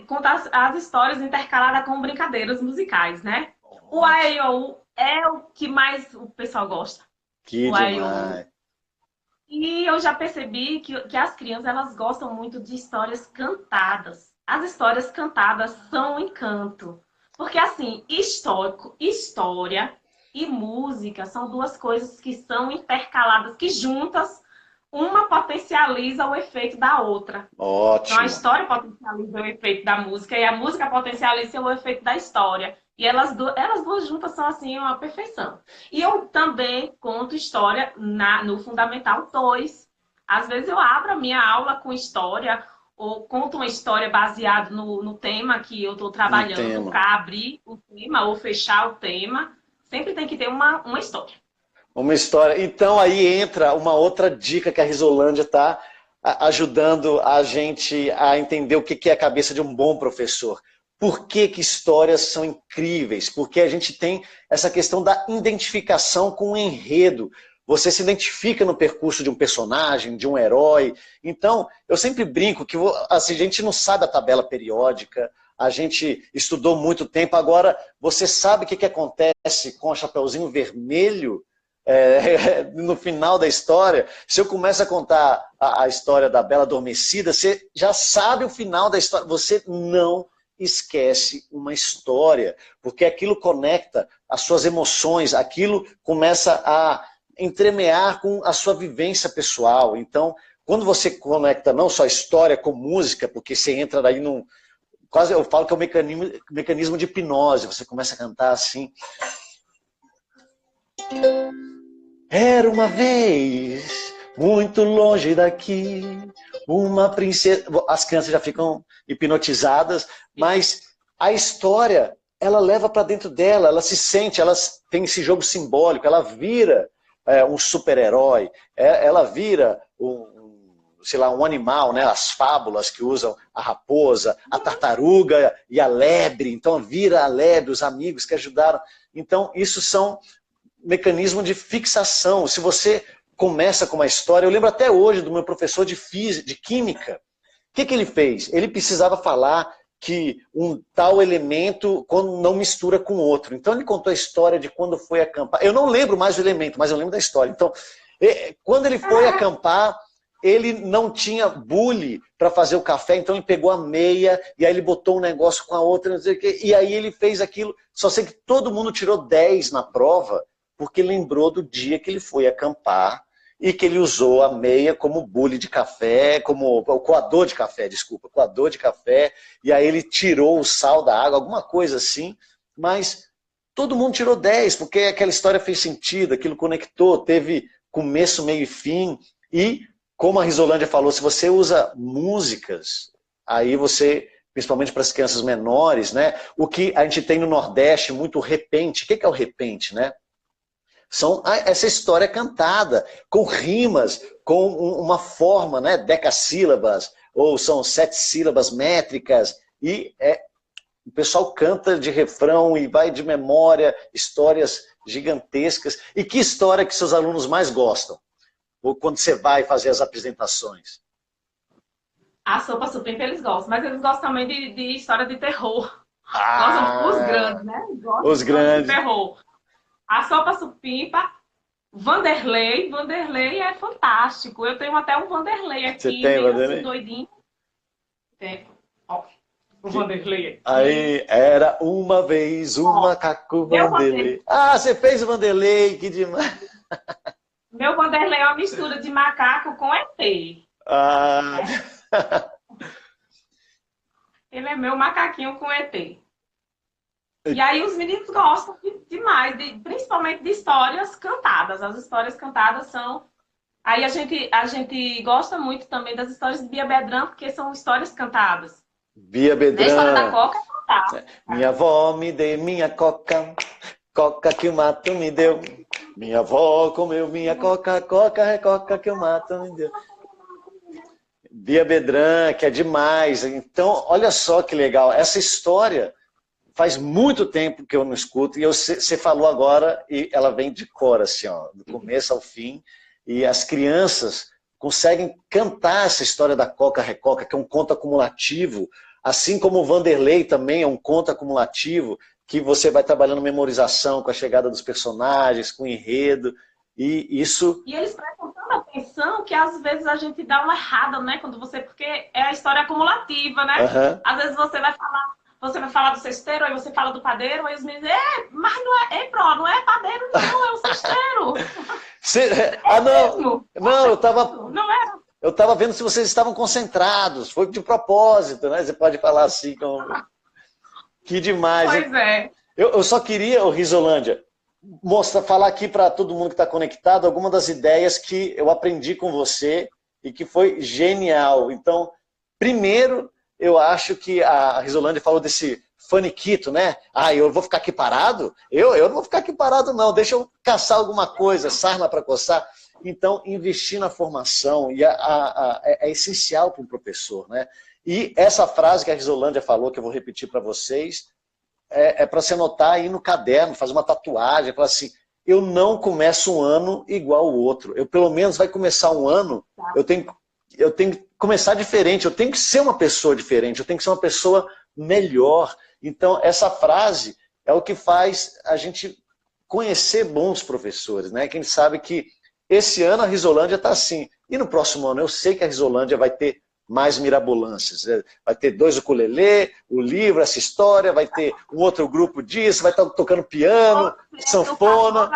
conta as histórias intercaladas com brincadeiras musicais, né? O AIOU é o que mais o pessoal gosta. Que O AIOU. demais. E eu já percebi que as crianças elas gostam muito de histórias cantadas. As histórias cantadas são um encanto. Porque, assim, história e música são duas coisas que são intercaladas, que juntas, uma potencializa o efeito da outra. Então, a Ótimo. história potencializa o efeito da música e a música potencializa o efeito da história. E elas duas juntas são, assim, uma perfeição. E eu também conto história no Fundamental 2. Às vezes eu abro a minha aula com história ou conto uma história baseada no tema que eu estou trabalhando para abrir o tema ou fechar o tema. Sempre tem que ter uma história. Uma história. Então aí entra uma outra dica que a Risolândia está ajudando a gente a entender o que é a cabeça de um bom professor. Por que histórias são incríveis? Porque a gente tem essa questão da identificação com o enredo. Você se identifica no percurso de um personagem, de um herói. Então, eu sempre brinco que assim, a gente não sabe a tabela periódica, a gente estudou muito tempo. Agora, você sabe o que acontece com o Chapeuzinho Vermelho no final da história? Se eu começo a contar a história da Bela Adormecida, você já sabe o final da história. Você não esquece uma história, porque aquilo conecta as suas emoções, aquilo começa a entremear com a sua vivência pessoal. Então, quando você conecta não só a história com música, porque você entra daí num... Quase eu falo que é um mecanismo de hipnose, você começa a cantar assim. Era uma vez, muito longe daqui, uma princesa... As crianças já ficam hipnotizadas, mas a história, ela leva para dentro dela, ela se sente, ela tem esse jogo simbólico, ela vira um super-herói, ela vira sei lá, um animal, né? As fábulas que usam a raposa, a tartaruga e a lebre, então vira a lebre, os amigos que ajudaram. Então isso são mecanismos de fixação. Se você começa com uma história, eu lembro até hoje do meu professor de química. O que ele fez? Ele precisava falar que um tal elemento quando não mistura com outro. Então ele contou a história de quando foi acampar. Eu não lembro mais o elemento, mas eu lembro da história. Então, quando ele foi acampar, ele não tinha bule para fazer o café, então ele pegou a meia e aí ele botou um negócio com a outra, não sei o quê, e aí ele fez aquilo. Só sei que todo mundo tirou 10 na prova, porque lembrou do dia que ele foi acampar e que ele usou a meia como bule de café, como coador de café, desculpa, coador de café, e aí ele tirou o sal da água, alguma coisa assim, mas todo mundo tirou 10, porque aquela história fez sentido, aquilo conectou, teve começo, meio e fim, e como a Risolândia falou, se você usa músicas, aí você, principalmente para as crianças menores, né, o que a gente tem no Nordeste, muito repente. O que é o repente, né? São essa história cantada, com rimas, com uma forma, né, decassílabas, ou são 7 sílabas métricas, e o pessoal canta de refrão e vai de memória, histórias gigantescas. E que história que seus alunos mais gostam? Ou quando você vai fazer as apresentações? A Sopa Supimpa eles gostam, mas eles gostam também de história de terror. Gostam os grandes, né? Gostam os grandes. De terror. A Sopa Supimpa, Vanderlei é fantástico. Eu tenho até um Vanderlei aqui. Você tem Vanderlei? Assim, doidinho. Tem. Ó, o Vanderlei aqui. Aí, era uma vez um macaco Vanderlei. Ah, você fez o Vanderlei, que demais. Meu Vanderlei é uma mistura de macaco com ET. Ah. Ele é meu macaquinho com ET. E aí os meninos gostam demais, principalmente de histórias cantadas. As histórias cantadas são... Aí a gente gosta muito também das histórias de Bia Bedran, porque são histórias cantadas. Bia Bedran. A história da Coca é cantada. Minha avó me deu minha coca, coca que o mato me deu. Minha avó comeu minha coca, coca é coca que o mato me deu. Bia Bedran, que é demais. Então, olha só que legal. Essa história faz muito tempo que eu não escuto, e você falou agora, e ela vem de cor, assim, ó, do começo ao fim, e as crianças conseguem cantar essa história da Coca Recoca, que é um conto acumulativo, assim como o Vanderlei também é um conto acumulativo, que você vai trabalhando memorização com a chegada dos personagens, com o enredo, e isso... E eles prestam tanta atenção que às vezes a gente dá uma errada, né? Porque é a história acumulativa, né? Uhum. Às vezes você vai falar do cesteiro, aí você fala do padeiro, aí os meninos dizem, mas não é padeiro, não, é o cesteiro. Não, não, Não é. Eu estava vendo se vocês estavam concentrados, foi de propósito, né? Você pode falar assim, como... Que demais. Pois é. Eu só queria, Risolândia, falar aqui para todo mundo que está conectado algumas das ideias que eu aprendi com você e que foi genial. Então, primeiro, eu acho que a Risolândia falou desse faniquito, né? Ah, eu vou ficar aqui parado? Eu não vou ficar aqui parado, não. Deixa eu caçar alguma coisa, sarna para coçar. Então, investir na formação é essencial para um professor, né? E essa frase que a Risolândia falou, que eu vou repetir para vocês, é para você anotar aí no caderno, fazer uma tatuagem, falar assim, eu não começo um ano igual o outro. Eu, pelo menos, vai começar um ano, eu tenho que começar diferente, eu tenho que ser uma pessoa diferente, eu tenho que ser uma pessoa melhor. Então, essa frase é o que faz a gente conhecer bons professores, né? Quem sabe que esse ano a Risolândia está assim, e no próximo ano eu sei que a Risolândia vai ter mais mirabolâncias. Vai ter 2 ukulele, o livro, essa história, vai ter um outro grupo disso, vai estar tocando piano, sanfona.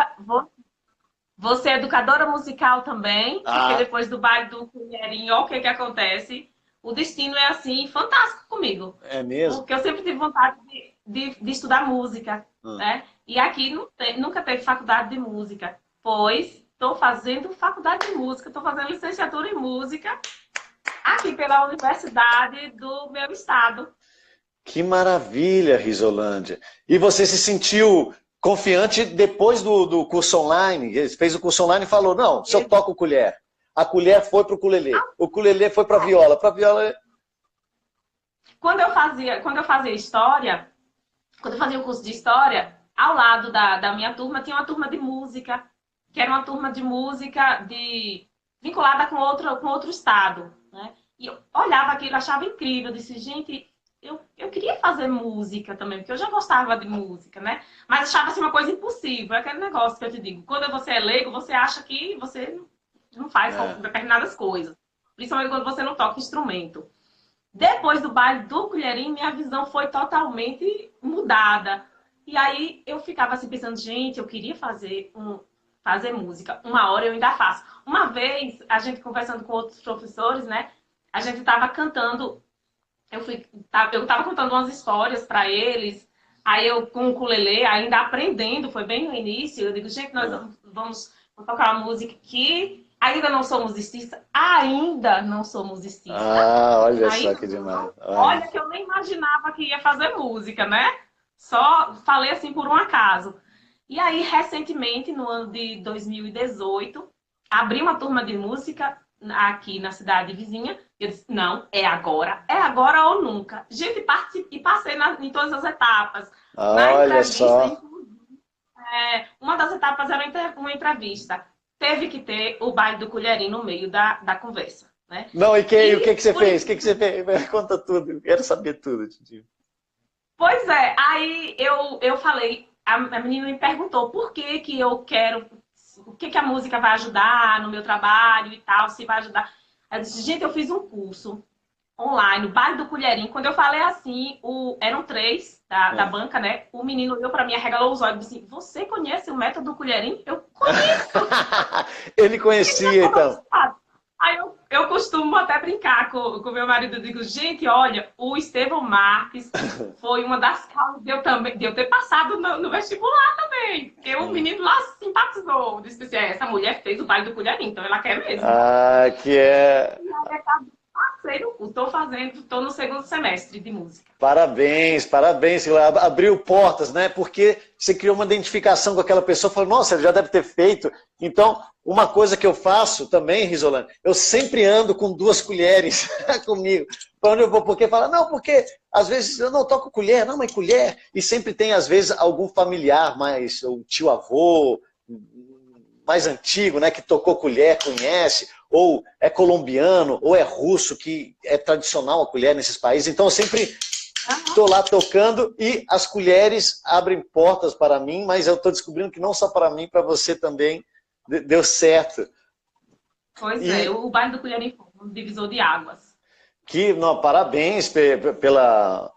Você é educadora musical também, porque depois do baile do Cunheirinho, olha o que acontece. O destino é assim, fantástico comigo. É mesmo? Porque eu sempre tive vontade de estudar música, né? E aqui nunca teve faculdade de música, pois estou fazendo faculdade de música, estou fazendo licenciatura em música, aqui pela universidade do meu estado. Que maravilha, Risolândia. E você se sentiu confiante depois do curso online? Fez o curso online e falou, não, se eu toco colher. A colher foi para o ukulele foi para a viola. Para a viola... Quando eu fazia história, quando eu fazia o curso de história, ao lado da minha turma, tinha uma turma de música, que era uma turma de música vinculada com outro estado, né? E eu olhava aquilo, achava incrível, eu disse, gente, eu queria fazer música também, porque eu já gostava de música, né? Mas achava assim uma coisa impossível, é aquele negócio que eu te digo, quando você é leigo, você acha que você não faz determinadas coisas, principalmente quando você não toca instrumento. Depois do baile do Colherinho, minha visão foi totalmente mudada. E aí eu ficava assim pensando, gente, eu queria fazer música, uma hora eu ainda faço. Uma vez, a gente conversando com outros professores, né? A gente estava cantando, eu estava contando umas histórias para eles, aí eu com o ukulele, ainda aprendendo, foi bem no início, eu digo, gente, nós vamos tocar uma música que ainda não somos estistas, Ah, olha só que demais. Olha que eu nem imaginava que ia fazer música, né? Só falei assim por um acaso. E aí, recentemente, no ano de 2018, abri uma turma de música aqui na cidade vizinha. Eu disse, não, é agora ou nunca. Gente, e passei em todas as etapas. Olha só. Uma das etapas era uma entrevista. Teve que ter o baile do Colherinho no meio da conversa, né? Não, o que você fez? O que você fez? Conta tudo, eu quero saber tudo, Titi. Pois é, aí eu falei, a menina me perguntou por que eu quero, o que a música vai ajudar no meu trabalho e tal, se vai ajudar. Eu disse, gente, eu fiz um curso online, o baile do Colherinho. Quando eu falei assim, eram 3 da banca, né? O menino olhou pra mim, arregalou os olhos e disse, você conhece o método do Colherinho? Eu conheço! Ele conhecia, então. Aí eu costumo até brincar com meu marido, eu digo, gente, olha, o Estevão Marques foi uma das causas de eu ter passado no vestibular também, porque o menino lá simpatizou, disse assim, essa mulher fez o baile do Colherinho, então ela quer mesmo. Ah, que é... E aí, passei no curso, estou no 2º semestre de música. Parabéns, abriu portas, né? Porque você criou uma identificação com aquela pessoa, falou, nossa, ele já deve ter feito. Então, uma coisa que eu faço também, Risolândia, eu sempre ando com 2 colheres comigo. Para onde eu vou? Porque fala, não, porque às vezes eu não toco colher, não, mas colher. E sempre tem, às vezes, algum familiar, mais um tio-avô, mais antigo, né, que tocou colher, conhece, ou é colombiano, ou é russo, que é tradicional a colher nesses países. Então eu sempre estou lá tocando e as colheres abrem portas para mim, mas eu estou descobrindo que não só para mim, para você também deu certo. Pois é, o bairro do Colher em Fogo, um divisor de águas. Não, parabéns pela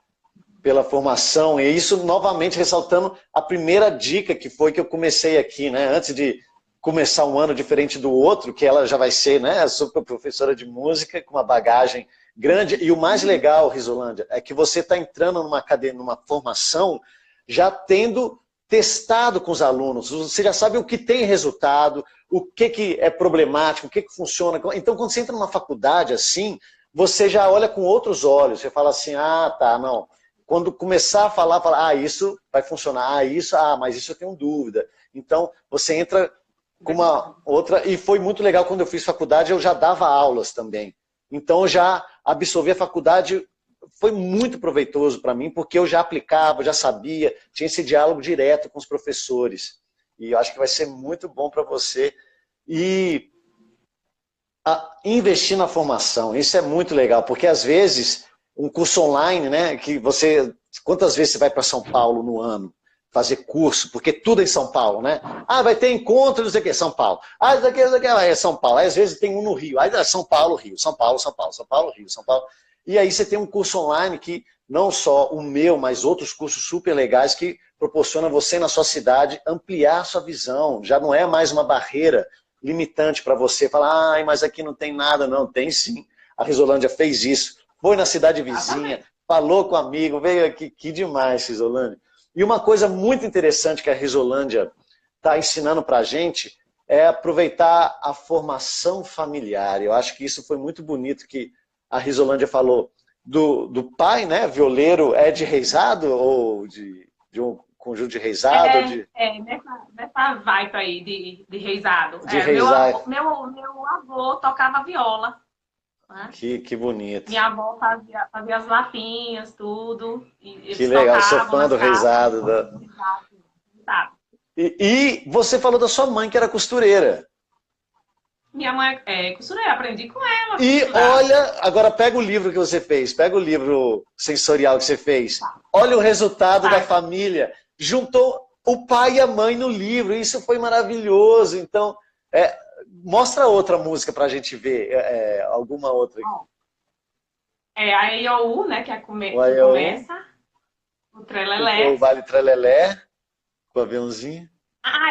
formação. E isso, novamente, ressaltando a primeira dica que foi que eu comecei aqui, né? Antes de começar um ano diferente do outro, que ela já vai ser, né, super professora de música, com uma bagagem grande. E o mais legal, Risolândia, é que você está entrando numa cadeia, numa formação, já tendo testado com os alunos. Você já sabe o que tem resultado, o que é problemático, o que funciona. Então, quando você entra numa faculdade assim, você já olha com outros olhos. Você fala assim, ah, tá, não. Quando começar a falar, fala, ah, isso vai funcionar, mas isso eu tenho dúvida. Então, você entra com uma outra... E foi muito legal, quando eu fiz faculdade, eu já dava aulas também. Então, eu já absorvi a faculdade, foi muito proveitoso para mim, porque eu já aplicava, já sabia, tinha esse diálogo direto com os professores. E eu acho que vai ser muito bom para você. E investir na formação, isso é muito legal, porque às vezes um curso online, né, que você... Quantas vezes você vai para São Paulo no ano fazer curso? Porque tudo é em São Paulo, né? Ah, vai ter encontro, não sei o que, São Paulo. Ah, isso aqui, é São Paulo. Aí às vezes tem um no Rio. Aí é São Paulo, Rio. São Paulo, São Paulo. São Paulo, Rio. São Paulo. E aí você tem um curso online que não só o meu, mas outros cursos super legais que proporciona você na sua cidade ampliar a sua visão. Já não é mais uma barreira limitante para você falar, ai, mas aqui não tem nada. Não, tem sim. A Risolândia fez isso. Foi na cidade vizinha, falou com o amigo, veio aqui, que demais, Risolândia. E uma coisa muito interessante que a Risolândia está ensinando para a gente é aproveitar a formação familiar. Eu acho que isso foi muito bonito que a Risolândia falou do pai, né, violeiro, é de Reisado ou de um conjunto de Reisado? Nessa vibe aí de Reisado. Meu avô tocava viola. Né? Que bonito. Minha avó fazia as lapinhas, tudo. E que legal, sou fã do Reisado. E você falou da sua mãe que era costureira. Minha mãe é costureira, aprendi com ela. E olha, agora pega o livro que você fez, pega o livro sensorial que você fez. Olha o resultado da família. Juntou o pai e a mãe no livro, isso foi maravilhoso. Então, mostra outra música pra gente ver, alguma outra. A EIOU, né, que começa. O Trelelé. O Vale Trelelé, com o aviãozinho.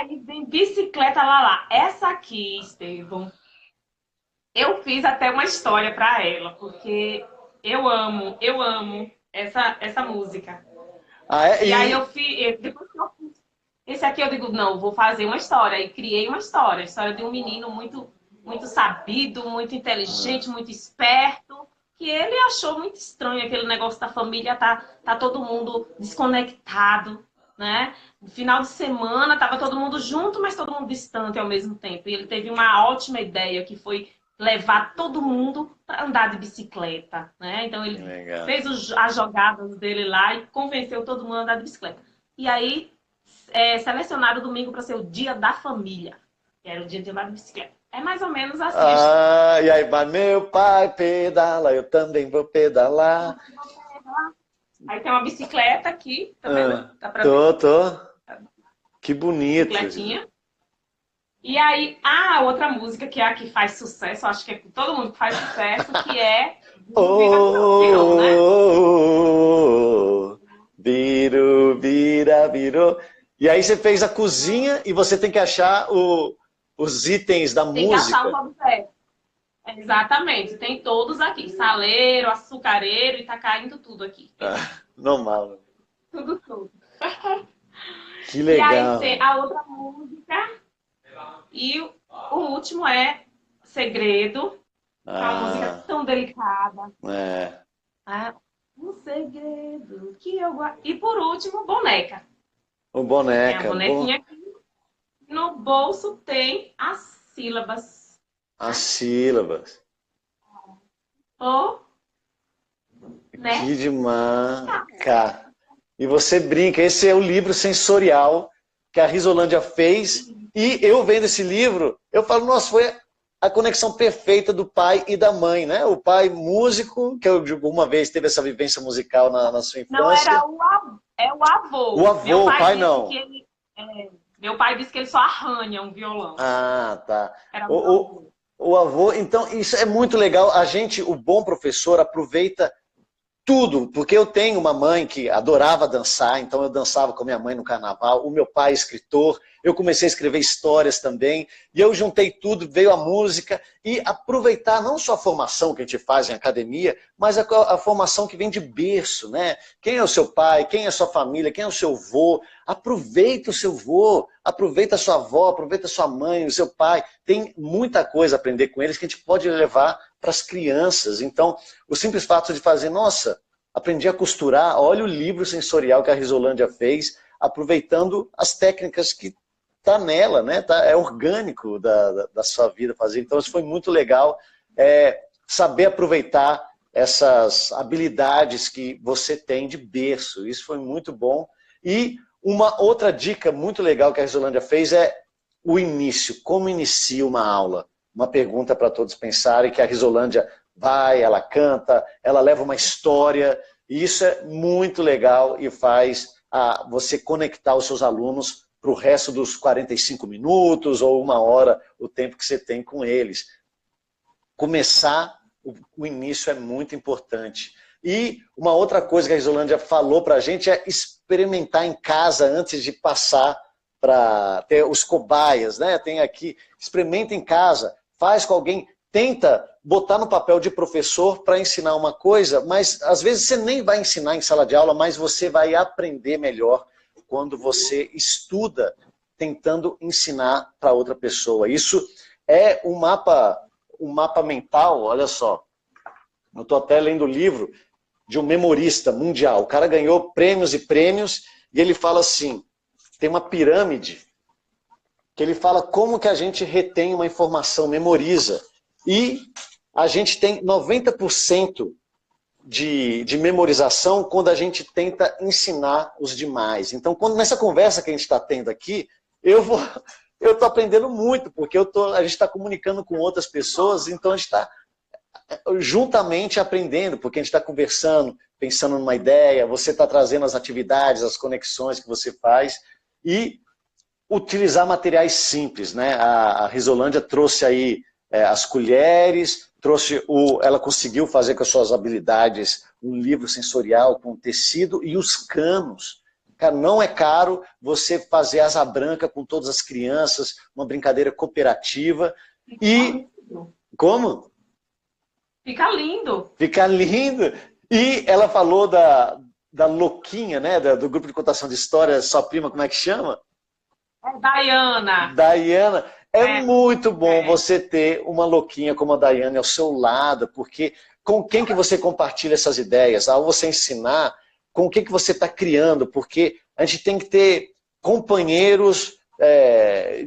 E vem Bicicleta Lalá. Essa aqui, Estevão, eu fiz até uma história para ela, porque eu amo essa música. E aí eu fiz, depois que eu fiz esse aqui, eu digo, não, vou fazer uma história. E criei uma história. A história de um menino muito, muito sabido, muito inteligente, muito esperto, que ele achou muito estranho aquele negócio da família, tá todo mundo desconectado, né? No final de semana, tava todo mundo junto, mas todo mundo distante ao mesmo tempo. E ele teve uma ótima ideia, que foi levar todo mundo para andar de bicicleta, né? Então ele fez as jogadas dele lá e convenceu todo mundo a andar de bicicleta. E aí, selecionaram o domingo para ser o dia da família, que era o dia de andar de bicicleta. É mais ou menos assim. E aí, meu pai pedala, eu também vou pedalar. Aí tem uma bicicleta aqui, tá vendo? Tá pra tô. Que bonito. Bicicletinha. E aí, outra música que é a que faz sucesso, acho que é todo mundo que faz sucesso, que é virou. E aí você fez a cozinha e você tem que achar os itens da música. Tem que achar os objetos. Exatamente, tem todos aqui. Saleiro, açucareiro e tá caindo tudo aqui. Normal. Tudo. Que legal. E aí tem a outra música. E o último é Segredo. Uma música tão delicada. Um segredo que eu guardo. E por último, Boneca. O Boneca. Tem a bonequinha aqui. No bolso tem as sílabas. As sílabas. né? Que demais, cara. E você brinca, esse é o livro sensorial que a Risolândia fez, e eu vendo esse livro, eu falo, nossa, foi a conexão perfeita do pai e da mãe, né? O pai músico, que eu uma vez teve essa vivência musical na sua Não infância. é o avô. O avô, o pai não. Meu pai disse que ele só arranha um violão. Ah, tá. Era o avô. O avô, então, isso é muito legal. A gente, o bom professor, aproveita tudo, porque eu tenho uma mãe que adorava dançar, então eu dançava com a minha mãe no carnaval, o meu pai é escritor, eu comecei a escrever histórias também, e eu juntei tudo, veio a música, e aproveitar não só a formação que a gente faz em academia, mas a formação que vem de berço, né? Quem é o seu pai, quem é a sua família, quem é o seu vô, aproveita o seu vô, aproveita a sua avó, aproveita a sua mãe, o seu pai, tem muita coisa a aprender com eles que a gente pode levar para as crianças. Então, o simples fato de fazer, nossa, aprendi a costurar, olha o livro sensorial que a Risolândia fez, aproveitando as técnicas que tá nela, né? É orgânico da sua vida fazer. Então, isso foi muito legal, saber aproveitar essas habilidades que você tem de berço. Isso foi muito bom. E uma outra dica muito legal que a Risolândia fez é o início, como inicia uma aula. Uma pergunta para todos pensarem, que a Risolândia vai, ela canta, ela leva uma história, e isso é muito legal e faz você conectar os seus alunos para o resto dos 45 minutos ou uma hora, o tempo que você tem com eles. Começar, o início é muito importante. E uma outra coisa que a Risolândia falou para a gente é experimentar em casa antes de passar para ter os cobaias, né? Tem aqui, experimenta em casa, faz com alguém, tenta botar no papel de professor para ensinar uma coisa, mas às vezes você nem vai ensinar em sala de aula, mas você vai aprender melhor quando você estuda tentando ensinar para outra pessoa. Isso é um mapa mental, olha só. Eu estou até lendo o livro de um memorista mundial. O cara ganhou prêmios e prêmios e ele fala assim, tem uma pirâmide que ele fala como que a gente retém uma informação, memoriza. E a gente tem 90% de memorização quando a gente tenta ensinar os demais. Então, nessa conversa que a gente está tendo aqui, eu estou aprendendo muito, porque a gente está comunicando com outras pessoas, então a gente está juntamente aprendendo, porque a gente está conversando, pensando numa ideia, você está trazendo as atividades, as conexões que você faz, e utilizar materiais simples, né? A Risolândia trouxe aí as colheres, ela conseguiu fazer com as suas habilidades um livro sensorial com tecido e os canos. Cara, não é caro você fazer asa branca com todas as crianças, uma brincadeira cooperativa. E como? Fica lindo. Fica lindo. E ela falou da Louquinha, né? Do grupo de contação de histórias, sua prima, como é que chama? Daiana. Daiana. É muito bom você ter uma louquinha como a Daiane ao seu lado, porque com quem que você compartilha essas ideias? Ao você ensinar, com quem que você está criando? Porque a gente tem que ter companheiros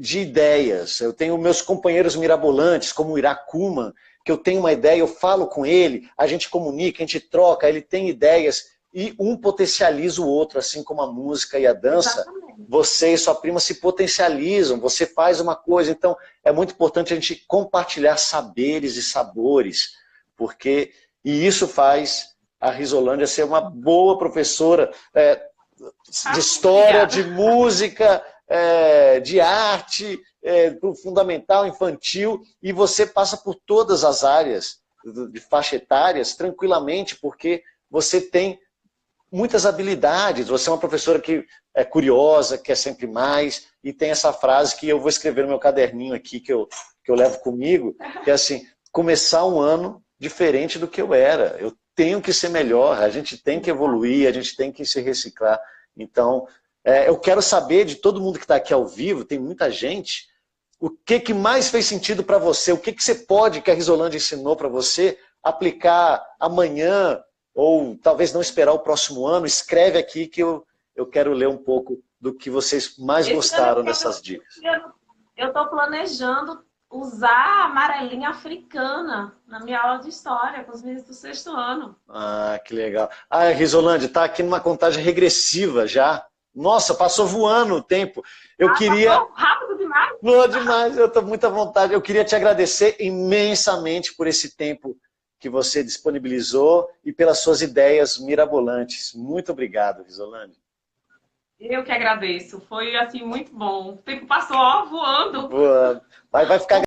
de ideias. Eu tenho meus companheiros mirabolantes, como o Iracuma, que eu tenho uma ideia, eu falo com ele, a gente comunica, a gente troca, ele tem ideias e um potencializa o outro, assim como a música e a dança. Exatamente. Você e sua prima se potencializam, você faz uma coisa, então é muito importante a gente compartilhar saberes e sabores, e isso faz a Risolândia ser uma boa professora de história, de música, de arte, do fundamental, infantil, e você passa por todas as áreas de faixa etárias tranquilamente, porque você tem muitas habilidades, você é uma professora que é curiosa, quer sempre mais, e tem essa frase que eu vou escrever no meu caderninho aqui, que eu levo comigo, que é assim, começar um ano diferente do que eu era, eu tenho que ser melhor, a gente tem que evoluir, a gente tem que se reciclar. Então, eu quero saber de todo mundo que está aqui ao vivo, tem muita gente, o que mais fez sentido para você, o que você pode, que a Risolândia ensinou para você, aplicar amanhã, ou talvez não esperar o próximo ano. Escreve aqui que eu quero ler um pouco do que vocês mais gostaram dessas dicas. Eu estou planejando usar a amarelinha africana na minha aula de história com os meninos do 6º ano. Ah, que legal. Ah, Risolândia, está aqui numa contagem regressiva já. Nossa, passou voando o tempo. Eu queria... Passou rápido demais. Boa demais, eu estou muito à vontade. Eu queria te agradecer imensamente por esse tempo que você disponibilizou e pelas suas ideias mirabolantes. Muito obrigado, Risolândia. Eu que agradeço. Foi, assim, muito bom. O tempo passou, ó, voando. Boa. Vai ficar